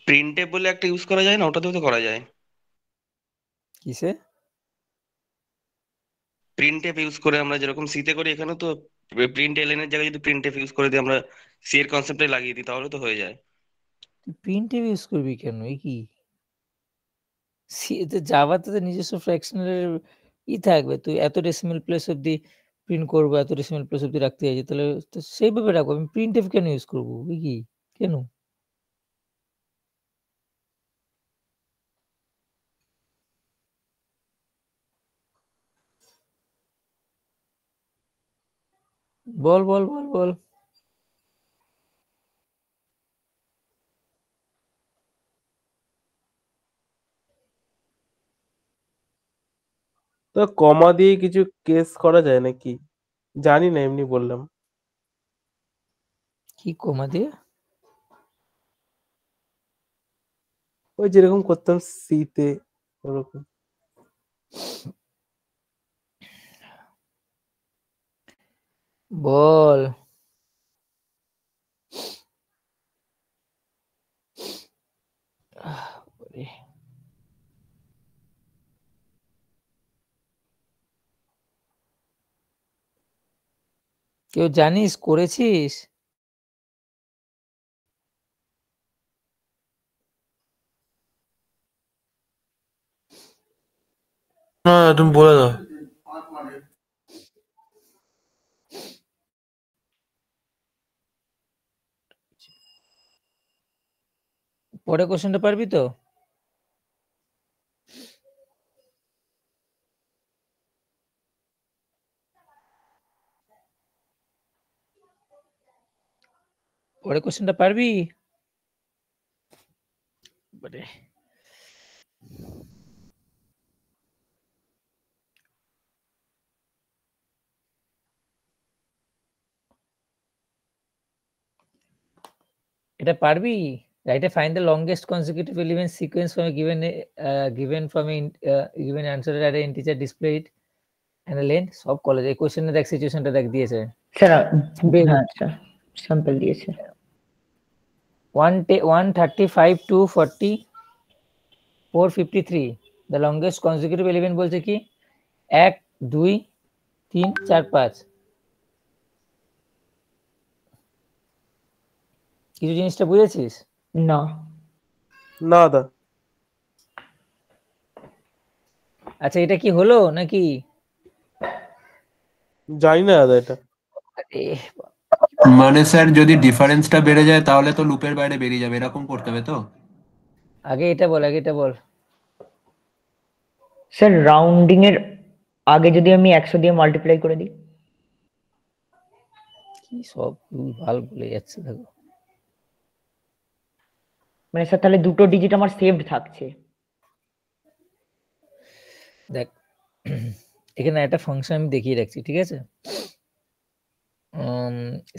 প্রিন্টে বলে একটা ইউজ করা যায় না, ওটাতেও তো করা যায়। কিসে? প্রিন্টএফ ইউজ করে আমরা যেরকম সিতে করি, এখানে তো প্রিন্ট এলএন এর জায়গায় যদি প্রিন্টএফ ইউজ করে দিই, আমরা সি এর কনসেপ্টে লাগিয়ে দিই, তাহলে তো হয়ে যায়। তুই প্রিন্ট ইউজ করবি কেন? এই কি জাভাতে তো নিজস্ব ফ্র্যাকশনালের থাকবে। তুই এত ডেসিমেল প্লেস অব্দি প্রিন্ট করবো, এত ডেসিমেল প্লেস অব্দি রাখতে চাইছি, তাহলে তো সেইভাবে রাখবো। আমি প্রিন্ট এফ কেন ইউজ করবো? এই কি কেন? বল বল বল বল। তো কমা দিয়ে কিছু কেস করা যায় নাকি? জানি না, এমনি বললাম। কি কমা দিয়ে? ওই যেরকম করতাম সিতে ওরকম। বল। কেউ জানিস করেছিস? না তুমি বলে দাও। পরে কোশ্চেনটা পারবি তো? পরে কোশ্চেনটা পারবি? বারে এটা পারবি? Write a find the longest consecutive element sequence from a given from a given answer at an integer displayed and a length সব কলেজ এই কোশ্চেনে দেখ সিচুয়েশনটা দেখ দিয়েছে স্যার আচ্ছা স্যাম্পল দিয়েছে 135 to 40 453 the longest consecutive element বলছে কি 1 2 3 4 5 কিছু জিনিসটা বুঝেছিস? না না দা। আচ্ছা এটা কি হলো নাকি? জানি না দাদা এটা। মানে স্যার যদি ডিফারেন্সটা বেড়ে যায় তাহলে তো লুপের বাইরে বেরিয়ে যাবে, এরকম করতে হবে তো? আগে এটা বল স্যার রাউন্ডিং এর আগে যদি আমি 100 দিয়ে মাল্টিপ্লাই করে দিই, কি সব ভুল বলে যাচ্ছে দেখো। মানে স্যার তাহলে দুটো ডিজিট আমার সেভড থাকছে। দেখ এখানে একটা ফাংশন আমি দেখিয়ে রাখছি, ঠিক আছে?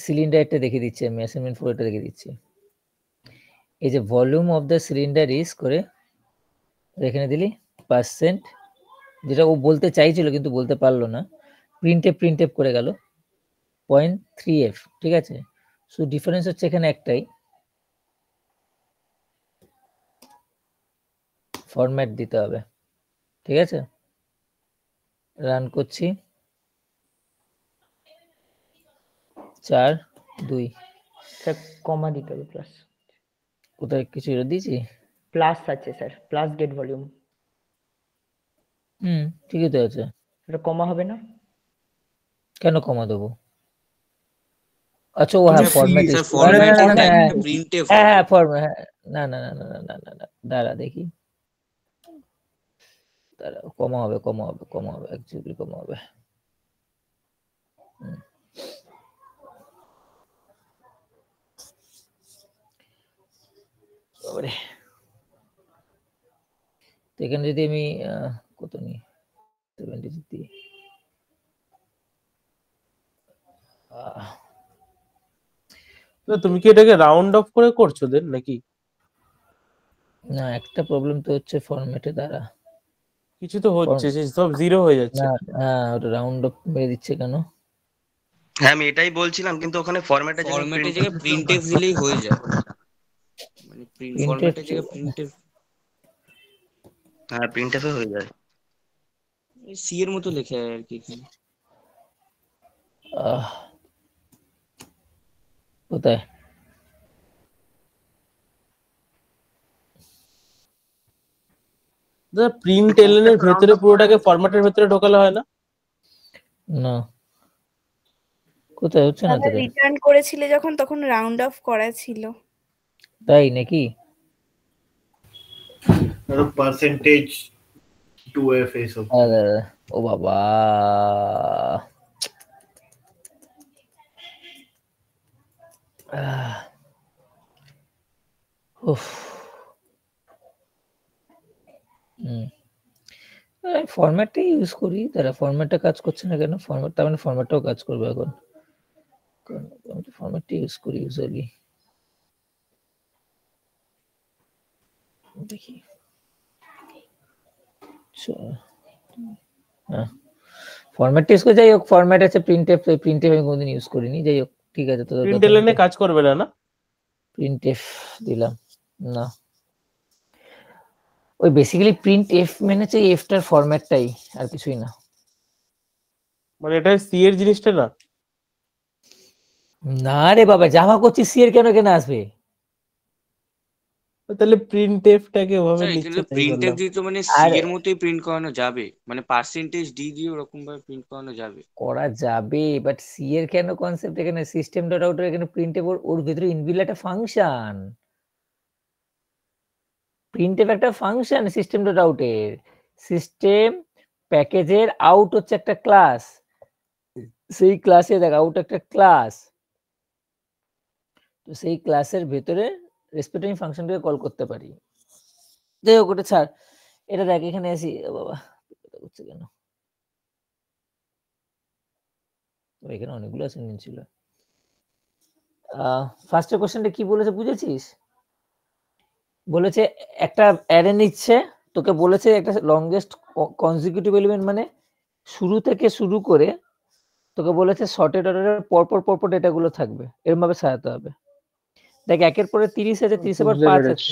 সিলিন্ডার একটা দেখিয়ে দিচ্ছি আমি, অ্যাসাইনমেন্ট 4 এটা দেখিয়ে দিচ্ছি। এই যে volume of the cylinder is করে এখানে দিলি পার্সেন্ট, যেটা ও বলতে চাইছিল কিন্তু বলতে পারলো না, প্রিন্ট এফ করে গেল 0.3f, ঠিক আছে? সো ডিফারেন্স হচ্ছে এখানে একটাই, ফরম্যাট দিতে হবে, ঠিক আছে? রান করছি 4 2 স্যার কমা দিতে হবে প্লাস, কোথায় কিছু দিয়েছি? প্লাস আছে স্যার, প্লাস গেট ভলিউম। ঠিকই তো আছে। এটা কমা হবে না? কেন কমা দেবো? আচ্ছা ও হ্যাঁ ফরম্যাট হ্যাঁ ফরম্যাট, না না না না না না না দাঁড়া দেখি, দাঁড়া কমা হবে অ্যাকচুয়ালি কমা হবে। এখানে যদি আমি কত নিই 70 দিই, তুমি কি এটাকে রাউন্ড অফ করে করছো দেন নাকি? না একটা প্রবলেম তো হচ্ছে ফরম্যাটে, দ্বারা কিছু তো হচ্ছে, সব জিরো হয়ে যাচ্ছে। না হ্যাঁ ওটা রাউন্ড অফ মেরে দিচ্ছে কেন? হ্যাঁ আমি এটাই বলছিলাম, কিন্তু ওখানে ফরম্যাটের জায়গায় প্রিন্টএফ দিলেই হয়ে যায়, মানে প্রিন্ট ফরম্যাটের জায়গায় প্রিন্টএফ, হ্যাঁ প্রিন্টএফে হয়ে যায়, সি এর মতো লেখা আর কি এখানে। কোথায়? প্রিন্ট এলএন এর ভেতরে পুরোটাকে ফরম্যাটের ভেতরে ঢোকালে হয় না? না কোথায় হচ্ছে না তো, রিটার্ন করেছিলে যখন তখন রাউন্ড অফ করা ছিল, তাই নাকি? পার্সেন্টেজ 2f এসব। ও বাবা ফরম্যাটটাই ইউজ করি, তারা ফরম্যাটটা কাজ করছে না কেন? ফরম্যাট তার মানে ফরম্যাটটাও কাজ করবে এখন, আমি তো ফরম্যাটটা ইউজ করি ইউজুয়ালি। দেখি হ্যাঁ ফরম্যাটটা ইউজ করে, যাই হোক ফরম্যাট আছে প্রিন্টএফ আমি কোনদিন ইউজ করিনি, যাই হোক ঠিক আছে। তো প্রিন্ট এলএন এ কাজ করবে না? প্রিন্টএফ দিলাম না, ওই বেসিক্যালি প্রিন্টএফ মানে হচ্ছে এফটার ফরম্যাটটাই, আর কিছুই না। মানে এটা সি এর জিনিসটা না? না রে বাবা, জাভা করছি সি এর কেন আসবে? তাহলে প্রিন্টএফটাকে ওভাবে নিচ্ছে, প্রিন্টএফ দিয়ে তো মানে সি এর মতোই প্রিন্ট করানো যাবে, মানে পার্সেন্টেজ ডি দিয়ে ওরকম ভাবে প্রিন্ট করানো যাবে, করা যাবে, বাট সি এর কেন কনসেপ্ট এখানে? সিস্টেম ডট আউট এর এখানে প্রিন্টএফ ওর ভিতরে ইনবিল্ট একটা ফাংশন, প্রিন্টএফ একটা ফাংশন সিস্টেম ডট আউট এর, সিস্টেম প্যাকেজের আউট হচ্ছে একটা ক্লাস, সেই ক্লাসে দেখ আউট একটা ক্লাস, তো সেই ক্লাসের ভেতরে রেসপেক্টিভ ফাংশনটাকে কল করতে পারি। যাই হোক, ওটা ছাড়। এটা দেখ, এখানে আসি। বাবা করছে কেন? এখানে অনেকগুলো অ্যাসাইনমেন্ট ছিল। ফার্স্টের কোশ্চেনটা কি বলেছে বুঝেছিস? বলেছে একটা অ্যারে নিচ্ছে, তোকে বলেছে একটা লংগেস্ট কনজিকিউটিভ এলিমেন্ট মানে শুরু থেকে শুরু করে তোকে বলেছে শর্টেড অর্ডারের পরপর পরপর ডেটাগুলো থাকবে, এরকম ভাবে সাজাতে হবে। দেখ, একের পরে 30 আছে, 30 এর পর 5 আছে,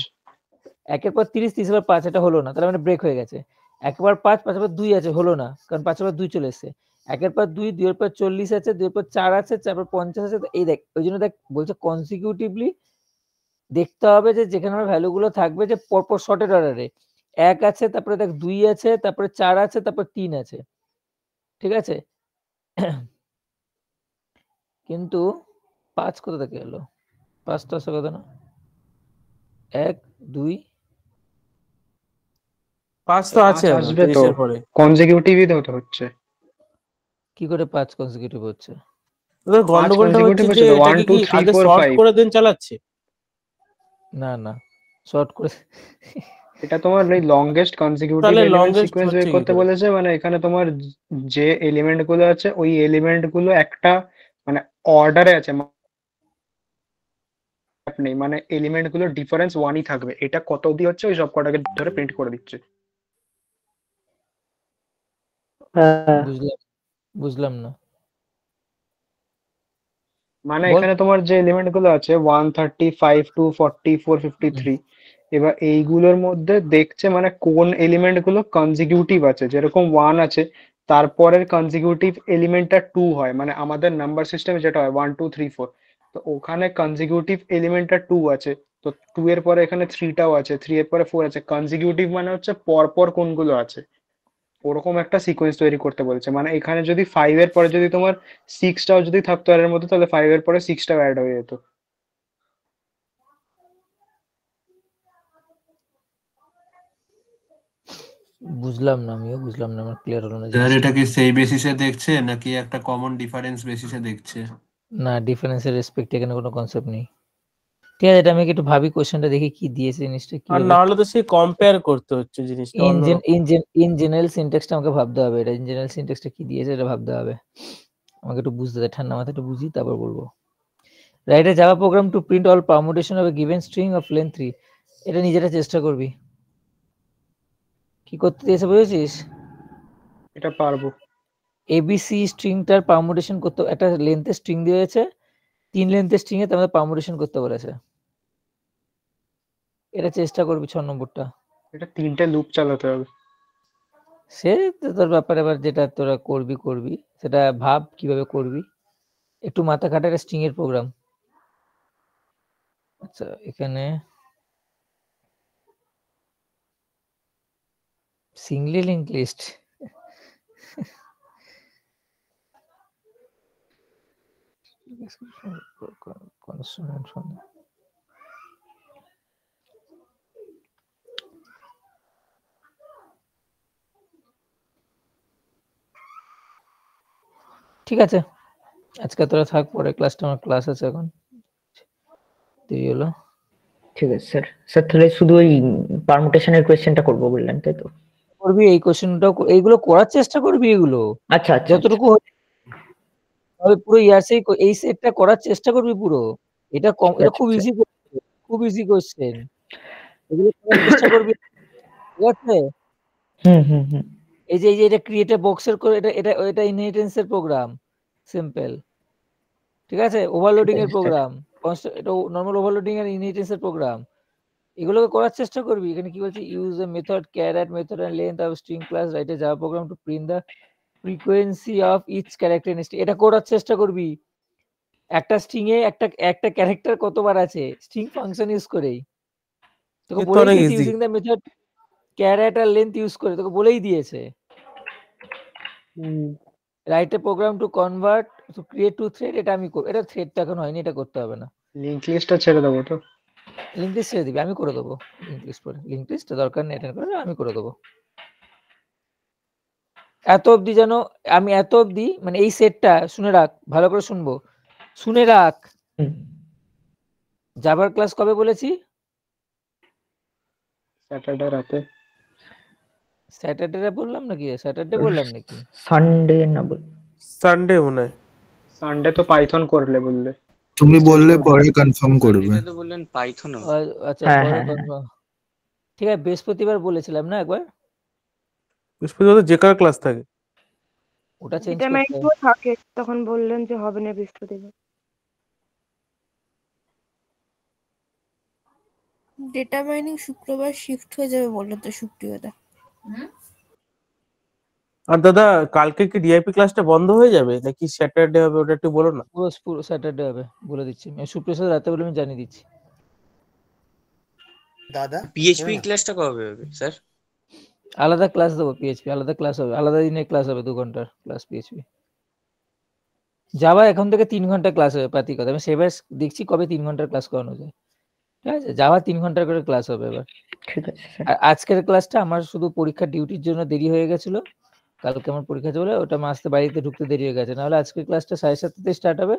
একের পর 30, 30 এর পর 5, এটা হলো না, তার মানে ব্রেক হয়ে গেছে। একবার 5, 5 এর পর 2 আছে, হলো না, কারণ 5 এর পর 2 চলে এসেছে। একের পর 2, 2 এর পর 40 আছে, 2 এর পর 4 আছে, 4 এর পর 50 আছে। এই দেখ, ওই জন্য দেখ বলছে কনসিকিউটিভলি দেখতে হবে যে যেখানে আমার ভ্যালুগুলো থাকবে যে পরপর শর্টেড অর্ডারে 1 আছে, তারপরে দেখ 2 আছে, তারপরে 4 আছে, তারপর 3 আছে, ঠিক আছে? কিন্তু 5 কোথা থেকে এলো? 5 তো আসে কথা না, 1 2 5 তো আছে আসবে তো, কনজিকিউটিভই তো হচ্ছে। কি করে 5 কনজিকিউটিভ হচ্ছে? গন্ডগোলটা হচ্ছে যে এটাকে কি আগে শর্ট করে দেন চালাচ্ছে? না না, শর্ট করে এটা তোমার এই লংগেস্ট কনজিকিউটিভ এলিমেন্ট সিকোয়েন্স বের করতে বলেছে। মানে এখানে তোমার যে এলিমেন্ট গুলো আছে ওই এলিমেন্ট গুলো একটা মানে অর্ডারে আছে, নেই মানে এলিমেন্ট গুলো ডিফারেন্স 1ই থাকবে। এটা কত অবধি হচ্ছে ওই সব কটাকে ধরে প্রিন্ট করে দিচ্ছে। বুঝলাম না। মানে এখানে তোমার যে এলিমেন্ট গুলো আছে 135 টু 44 53, এবার এইগুলোর মধ্যে দেখছে মানে কোন এলিমেন্ট গুলো কনজিকিউটিভ আছে। যেরকম 1 আছে, তারপরের কনজিকিউটিভ এলিমেন্টটা 2 হয়, মানে আমাদের নাম্বার সিস্টেমে যেটা হয় 1 2 3 4, তো ওখানে কনজিকিউটিভ এলিমেন্টটা 2 আছে, তো 2 এর পরে এখানে 3টাও আছে, 3 এর পরে 4 আছে। কনজিকিউটিভ মানে হচ্ছে পরপর কোনগুলো আছে, ওরকম একটা সিকোয়েন্স তৈরি করতে বলছে। মানে এখানে যদি 5 এর পরে যদি তোমার 6টাও যদি থাকতো এর মধ্যে, তাহলে 5 এর পরে 6টাও অ্যাড হয়ে যেত। বুঝলাম না, আমিও বুঝলাম না, আমার ক্লিয়ার হলো না। স্যার এটা কি সেই বেসিসে দেখছে নাকি একটা কমন ডিফারেন্স বেসিসে দেখছে? না, ডিফারেন্সের রেসপেক্ট এখানে কোনো কনসেপ্ট নেই। ঠিক আছে, এটা আমি একটু ভাবি, কোশ্চেনটা দেখি কি দিয়েছে জিনিসটা কি। আর না হলে তো সেই কম্পেয়ার করতে হচ্ছে জিনিসটা। ইন জেনারেল সিনট্যাক্সটা আমাকে ভাবতে হবে, এটা ইন জেনারেল সিনট্যাক্সটা কি দিয়েছে এটা ভাবতে হবে আমাকে, একটু বুঝতে দে, ঠান্ডা মাথায় একটু বুঝি তারপর বলবো। Write a Java program to print all permutation of a given string of length 3। এটা নিজেরা চেষ্টা করবি। কি করতে দিয়েছে বুঝেছিস? এটা পারবো। এবিসি স্ট্রিংটার পারমুটেশন করতে, একটা লেন্থের স্ট্রিং দিয়েছে, 3 লেন্থের স্ট্রিং এ তার পারমুটেশন করতে বলেছে। এটা চেষ্টা করবি 6 নম্বরটা। এটা 3টে লুপ চালাতে হবে। সে তোর ব্যাপারে, এবার যেটা তোরা করবি সেটা ভাব কিভাবে করবি, একটু মাথা খাটা একটা স্ট্রিং এর প্রোগ্রাম। আচ্ছা, এখানে Singoli link list, consonant from ঠিক আছে, আজকে তোরা থাক, পরে ক্লাসটা, আমার ক্লাস আছে এখন, দেরি হলো। ঠিক আছে স্যার। স্যার তাহলে শুধু ওই পারমুটেশনের কোশ্চেনটা করব বললেন, তাই তো? করবি এই কোশ্চেনটাও, এইগুলো করার চেষ্টা করবি, এগুলো আচ্ছা যতটুকু হবে পুরো ইয়ারসেই এই সেটটা করার চেষ্টা করবি পুরো। এটা এটা খুব ইজি, খুব ইজি কোশ্চেন, এগুলো করার চেষ্টা করবি, ঠিক আছে? এই যে এটা ক্রিয়েট এ বক্সের করে, এটা ইনহেরিটেন্সের প্রোগ্রাম, সিম্পল, ঠিক আছে? ওভারলোডিং এর প্রোগ্রাম, এটা নরমাল ওভারলোডিং আর ইনহেরিটেন্সের প্রোগ্রাম, এগুলোকে করার চেষ্টা করবি। এখানে কি বলছে, use a method char at method and length of string class, write a Java program to print the frequency of each characteristic. এটা করার চেষ্টা করবি। একটা স্ট্রিং এ একটা ক্যারেক্টার কতবার আছে, স্ট্রিং ফাংশন ইউজ করেই তোকে বলেই দিয়েছে, ইউজিং দ্য মেথড ক্যারেট আর লেন্থ ইউজ করে তোকে বলেই দিয়েছে। Write a program to convert to create two thread, এটা আমি এটা থ্রেডটা এখন হয়নি, এটা করতে হবে না। লিংক লিস্টটা ছেড়ে দেবো তো? লিংক লিস্ট ছেড়ে দিবি, আমি করে দেবো। লিংক লিস্ট পরে, লিংক লিস্ট দরকার নেই, এটা করে আমি করে দেবো। এত অবধি যেন আমি এত অবধি মানে এই সেটটা শুনে রাখ, ভালো করে শুনবো, শুনে রাখ। জাভার ক্লাস কবে বলেছি? স্যাটারডে রাতে। স্যাটারডে বললাম নাকি? স্যাটারডে বললাম নাকি? সানডে না বল, সানডে মনে হয়। সানডে তো পাইথন করলে বললে। তুমি বললে পরে কনফার্ম করবে। এটা তো বললেন পাইথনও। আচ্ছা হ্যাঁ, পরে হ্যাঁ, হ্যাঁ। confirm। ঠিক আছে, বৃহস্পতিবার বলেছিলাম না একবার? বৃহস্পতিবার তো যে কার ক্লাস থাকে। ওটা চেঞ্জ ডেটা করতে মাইনিংও থাকে, তখন বললেন যে হবে না বৃহস্পতিবার। ডেটা মাইনিং শুক্রবার শিফট হয়ে যাবে বললো তো সুপ্রিয়দা। আর দাদা কালকে কি ডিআইপি ক্লাসটা বন্ধ হয়ে যাবে নাকি স্যাটারডে হবে, ওটা একটু বলো না। পুরো স্যাটারডে হবে বলে দিচ্ছি। আমি সুপ্রসাদ রাতে বলে আমি জানিয়ে দিচ্ছি। দাদা পিএইচপি ক্লাসটা কবে হবে স্যার? আলাদা ক্লাস দেবো পিএইচপি, আলাদা ক্লাস হবে, আলাদা দিনের ক্লাস হবে, 2 ঘন্টার ক্লাস পিএইচপি। জাভা এখন থেকে 3 ঘন্টা ক্লাস হবে পাতি কথা। আমি সেবার দেখছি কবে 3 ঘন্টার ক্লাস করানো যায়। ঠিক আছে, জাভা 3 ঘন্টার করে ক্লাস হবে এবার। ঠিক আছে স্যার। আর আজকের ক্লাসটা আমার শুধু পরীক্ষার ডিউটির জন্য দেরি হয়ে গেছিল। কালকে আমার পরীক্ষা ছিল, ওটা আমার আসতে বাড়িতে ঢুকতে দেরি হয়ে গেছে। নাহলে আজকের ক্লাসটা 7:30 স্টার্ট হবে,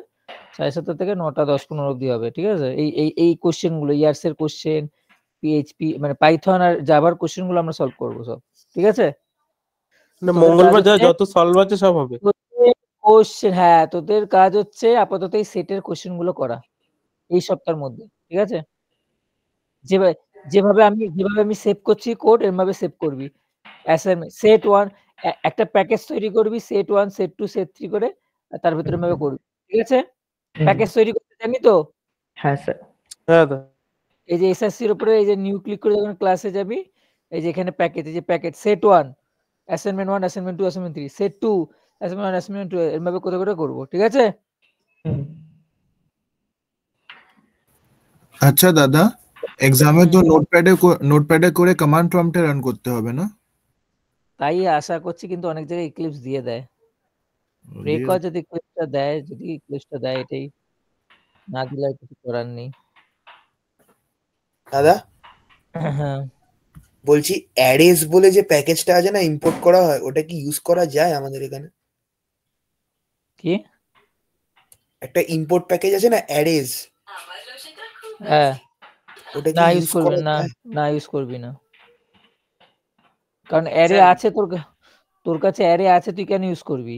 7:30 থেকে 9:10-15 অবধি হবে। ঠিক আছে, এই কোশ্চেন গুলো, ইয়ার্স এর কোশ্চেন, পিএইচপি মানে পাইথন আর জাভার কোশ্চেন গুলো আমরা সলভ করবো সব। ঠিক আছে, না তোদের মঙ্গলবার কাজ হচ্ছে যত সলভ আছে সব হবে। কোশ্চেন, হ্যাঁ তোদের কাজ হচ্ছে আপাতত এই সেটের কোশ্চেন গুলো করা এই সপ্তাহের মধ্যে। ঠিক আছে, যেভাবে আমি সেভ করছি কোড, এরভাবে সেভ করবি। অ্যাসাইনমেন্ট সেট 1 একটা প্যাকেজ তৈরি করবি, সেট 1 সেট 2 সেট 3 করে, আর তার ভিতরে এভাবে করবি। ঠিক আছে, প্যাকেজ তৈরি করতে জানি তো? হ্যাঁ স্যার। হ্যাঁ দাদা। এই যে এসএসসির উপরে এই যে নিউ ক্লিক করে যখন ক্লাসে যাবি, এই যে এখানে প্যাকেজ, এই যে package set 1 assignment 1 assignment 2 assignment 3 set 2 assignment 1 assignment 2 এরভাবে করে করে করব। ঠিক আছে। আচ্ছা দাদা, এক্সামে তো নোটপ্যাডে করে কমান্ড প্রম্পটে রান করতে হবে না? তাই আশা করছি, কিন্তু অনেক জায়গায় ইক্লিপস দিয়ে দেয়। প্রে কর যদি ইক্লিপসটা দেয়, যদি ইক্লিপসটা দেয়, এটাই। না দিলে আর কিছু করার নেই। দাদা হ্যাঁ, বলছি অ্যারেস বলে যে প্যাকেজটা আছে না, ইম্পোর্ট করা হয়, ওটা কি ইউজ করা যায় আমাদের এখানে? কি একটা ইম্পোর্ট প্যাকেজ আছে না, অ্যারেস, হ্যাঁ, ওটা কি না ইউজ ইউজ করবি করা না, যায়? না ইউজ করবি না, কারণ অ্যারে স্যার আছে তোর কাছে অ্যারে আছে, তুই কেন ইউজ করবি?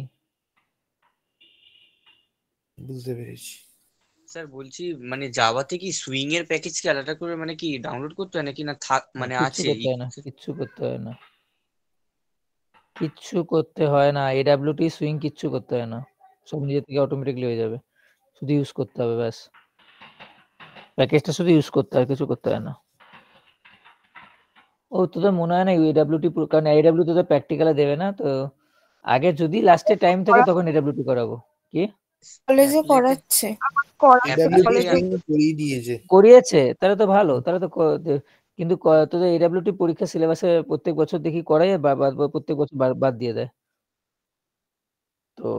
বুঝতে পেরেছি। স্যার বলছি মানে জাভাতে কি সুইং এর প্যাকেজ কি আলাদা করে মানে কি ডাউনলোড করতে হয় নাকি না মানে কিচ্ছু আছে? করতে হয় না, কিচ্ছু করতে হয় না, কিচ্ছু করতে হয় না। AWT সুইং কিচ্ছু করতে হয় না, সব নিজে থেকে অটোমেটিকলি হয়ে যাবে। শুধু ইউজ করতে হবে ব্যাস, প্যাকেজটা শুধু ইউজ করতে হয়, কিছু করতে হয় না। ও তোদের মনে হয় না AWT, কারণ AWT তোদের প্র্যাকটিক্যালে দেবে না তো। আগে যদি লাস্টে টাইম থাকে তখন AWT করাবো। কি কলেজে করাচ্ছে। AWT করিয়ে দিয়েছে। করিয়েছে? তাহলে তো ভালো, তাহলে তো কিন্তু তোদের AWT পরীক্ষা সিলেবাসে প্রত্যেক বছর দেখি করাই, প্রত্যেক বছর বাদ দিয়ে দেয়। তো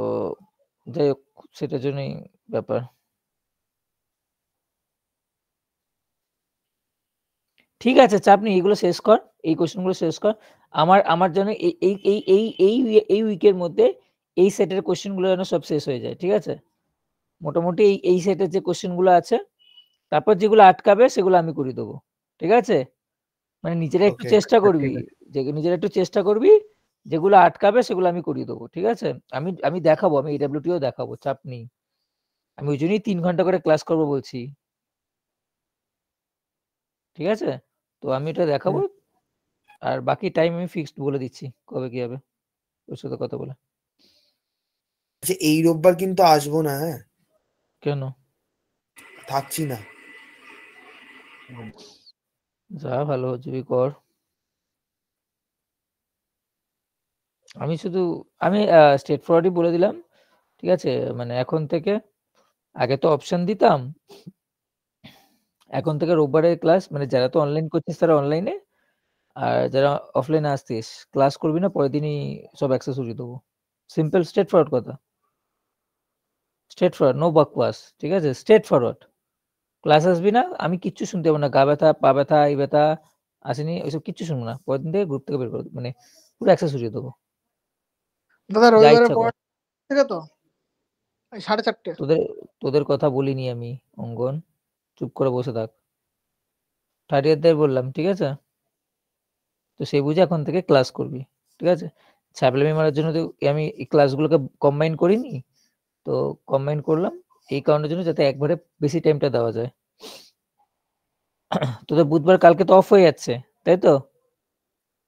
যাই হোক, সেটার জন্যই ব্যাপার। ঠিক আছে, চাপ নেই, এগুলো শেষ কর, এই কোশ্চেনগুলো শেষ কর। আমার জন্য এই উইকের মধ্যে এই সেটের কোশ্চেনগুলো যেন সব শেষ হয়ে যায়। ঠিক আছে, মোটামুটি এই সেটের যে কোশ্চেনগুলো আছে, তারপর যেগুলো আটকাবে সেগুলো আমি করে দেবো। ঠিক আছে, মানে নিজেরা একটু চেষ্টা করবি, নিজেরা একটু চেষ্টা করবি, যেগুলো আটকাবে সেগুলো আমি করিয়ে দেবো। ঠিক আছে, আমি দেখাবো, আমি AWTও দেখাবো, চাপ নেই। আমি ওই জন্যই 3 ঘন্টা করে ক্লাস করবো বলছি। ঠিক আছে, তো আমি এটা দেখাবো, আর বাকি টাইম আমি ফিক্সড বলে দিচ্ছি কবে কি হবে ওর সাথে কথা বলে। আচ্ছা এই রোববার কিন্তু আসবো না। হ্যাঁ কেন? থাকছি না। যা ভালো হচ্ছে কর। আমি স্টেট ফরওয়ার্ডই বলে দিলাম। ঠিক আছে, মানে এখন থেকে, আগে তো অপশন দিতাম, এখন থেকে রোববারের ক্লাস, মানে যারা তো অনলাইন করছিস তারা অনলাইনে, আর যারা অফলাইনে আসতিস ক্লাস করবি না, পরের দিনই সব অ্যাক্সেসরি দেবো। সিম্পল স্ট্রেট ফরওয়ার্ড কথা, স্ট্রেট ফরওয়ার্ড, নো বকওয়াস। ঠিক আছে, স্ট্রেট ফরওয়ার্ড। ক্লাস আসবি না, আমি কিচ্ছু শুনতে পাবো না, গা ব্যথা, পা ব্যথা, এই ব্যথা আসেনি, ওইসব কিচ্ছু শুনবো না। পরের দিন থেকে গ্রুপ থেকে বের করে মানে পুরো অ্যাক্সেসরি দেবো। দাদা রবিবারের পর থেকে তো 4:30। তোদের কথা বলিনি আমি অঙ্গন, চুপ করে বসে থাক। থার্ড ইয়ারদের বললাম, ঠিক আছে? তো সেই বুঝে এখন থেকে ক্লাস করবি, ঠিক আছে? ছাপলামি মারার জন্য তো আমি এই ক্লাসগুলোকে কম্বাইন করিনি, তো কম্বাইন করলাম এই কারণের জন্য যাতে একবারে বেশি টাইমটা দেওয়া যায়। তোদের বুধবার কালকে তো অফ হয়ে যাচ্ছে, তাই তো?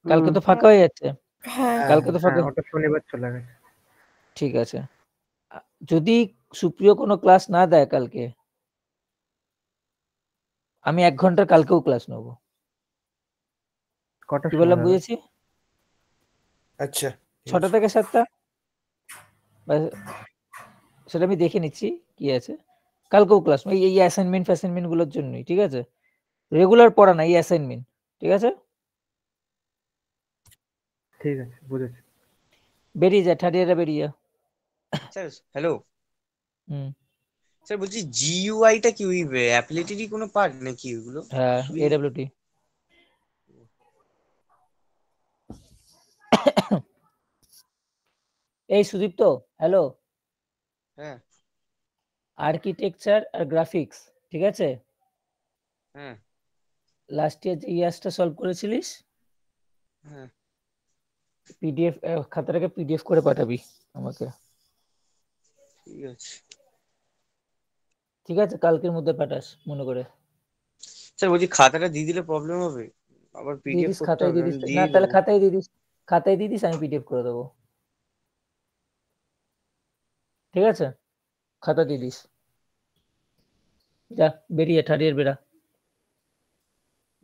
কালকে তো ফাঁকা হয়ে যাচ্ছে। হ্যাঁ কালকে তো ফাঁকা। ওটা শনিবার চলে গেছে। ঠিক আছে, যদি সুপ্রিয় কোনো ক্লাস না দেয় কালকে, আমি 1 ঘন্টার কালকেও ক্লাস নেব। কটা কি বললাম বুঝেছি? আচ্ছা 6টা থেকে 7টা, সেটা আমি দেখে নিচ্ছি কি আছে। কালকেও ক্লাস এই অ্যাসাইনমেন্ট গুলোর জন্যই, ঠিক আছে? রেগুলার পড়া না, এই অ্যাসাইনমেন্ট, ঠিক আছে? ঠিক আছে, বুঝেছি। বেরিয়ে যা, থার্ড ইয়ারে বেরিয়ে যা। স্যার হ্যালো হুম, স্যার বলছি জিইউআই টা কি ওই অ্যাপ্লিটিরই কোনো পার্ট নাকি ওগুলো? হ্যাঁ, এডব্লিউটি। এই সুদীপ্ত, হ্যালো। হ্যাঁ আর্কিটেকচার আর গ্রাফিক্স, ঠিক আছে? হ্যাঁ লাস্ট ইয়ার যে ইয়ার্সটা সলভ করেছিলিস, হ্যাঁ পিডিএফ খাতাটাকে পিডিএফ করে পাঠাবি আমাকে, ঠিক আছে। ঠিক আছে? কালকের মধ্যে পাঠাস মনে করে। স্যার বলছি খাতাটা দিয়ে দিলে প্রবলেম হবে? আবার দিয়ে পিডিএফ দিস, করতে খাতায় হবে, দিয়ে আমি দিস। না দিয়ে তাহলে দেবো। খাতায় দিয়ে দিস, খাতায় দিয়ে দিস, আমি পিডিএফ করে দেবো, ঠিক আছে? খাতা দিয়ে দিস। যা বেরিয়ে, থার্ড ইয়ার বেরা।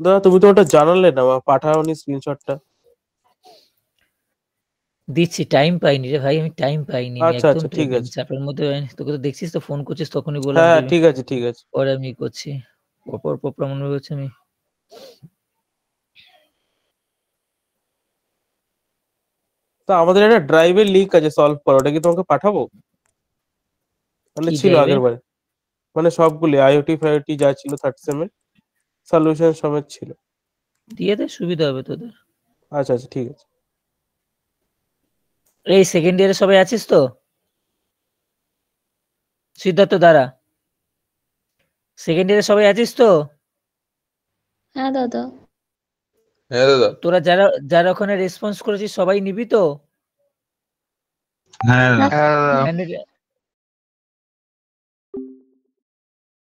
দাদা তুমি তো ওটা জানালে না, পাঠাওনি স্ক্রিনশটটা। দিচ্ছি, টাইম পাইনি রে ভাই, আমি টাইম পাইনি, আমি আচ্ছা একদম আচ্ছা ঠিক আছে। চাপের মধ্যে। তোকে তো দেখছিস তো, ফোন করছিস তখনই বললাম হ্যাঁ যে ঠিক আছে ঠিক আছে। পরে আমি করছি, পর মনে হচ্ছে আমি। তো আমাদের একটা ড্রাইভের লিঙ্ক আছে সলভ করা, ওটা কি তোমাকে পাঠাবো? মানে কি ছিল drive এ? আগের বারে, মানে সবগুলি আইওটি ফাইওটি যা ছিল থার্ড সেমের সলিউশন সমেত ছিল। দিয়ে দে, সুবিধা হবে তোদের। আচ্ছা আচ্ছা ঠিক আছে। এই সেকেন্ড ইয়ারে সবাই আছিস তো? সিদ্ধার্থ দাঁড়া, সেকেন্ড ইয়ারে সবাই আছিস তো? হ্যাঁ দাদা। হ্যাঁ দাদা। তোরা যারা যারা ওখানে রেসপন্স করেছিস সবাই নিবি তো? হ্যাঁ দাদা।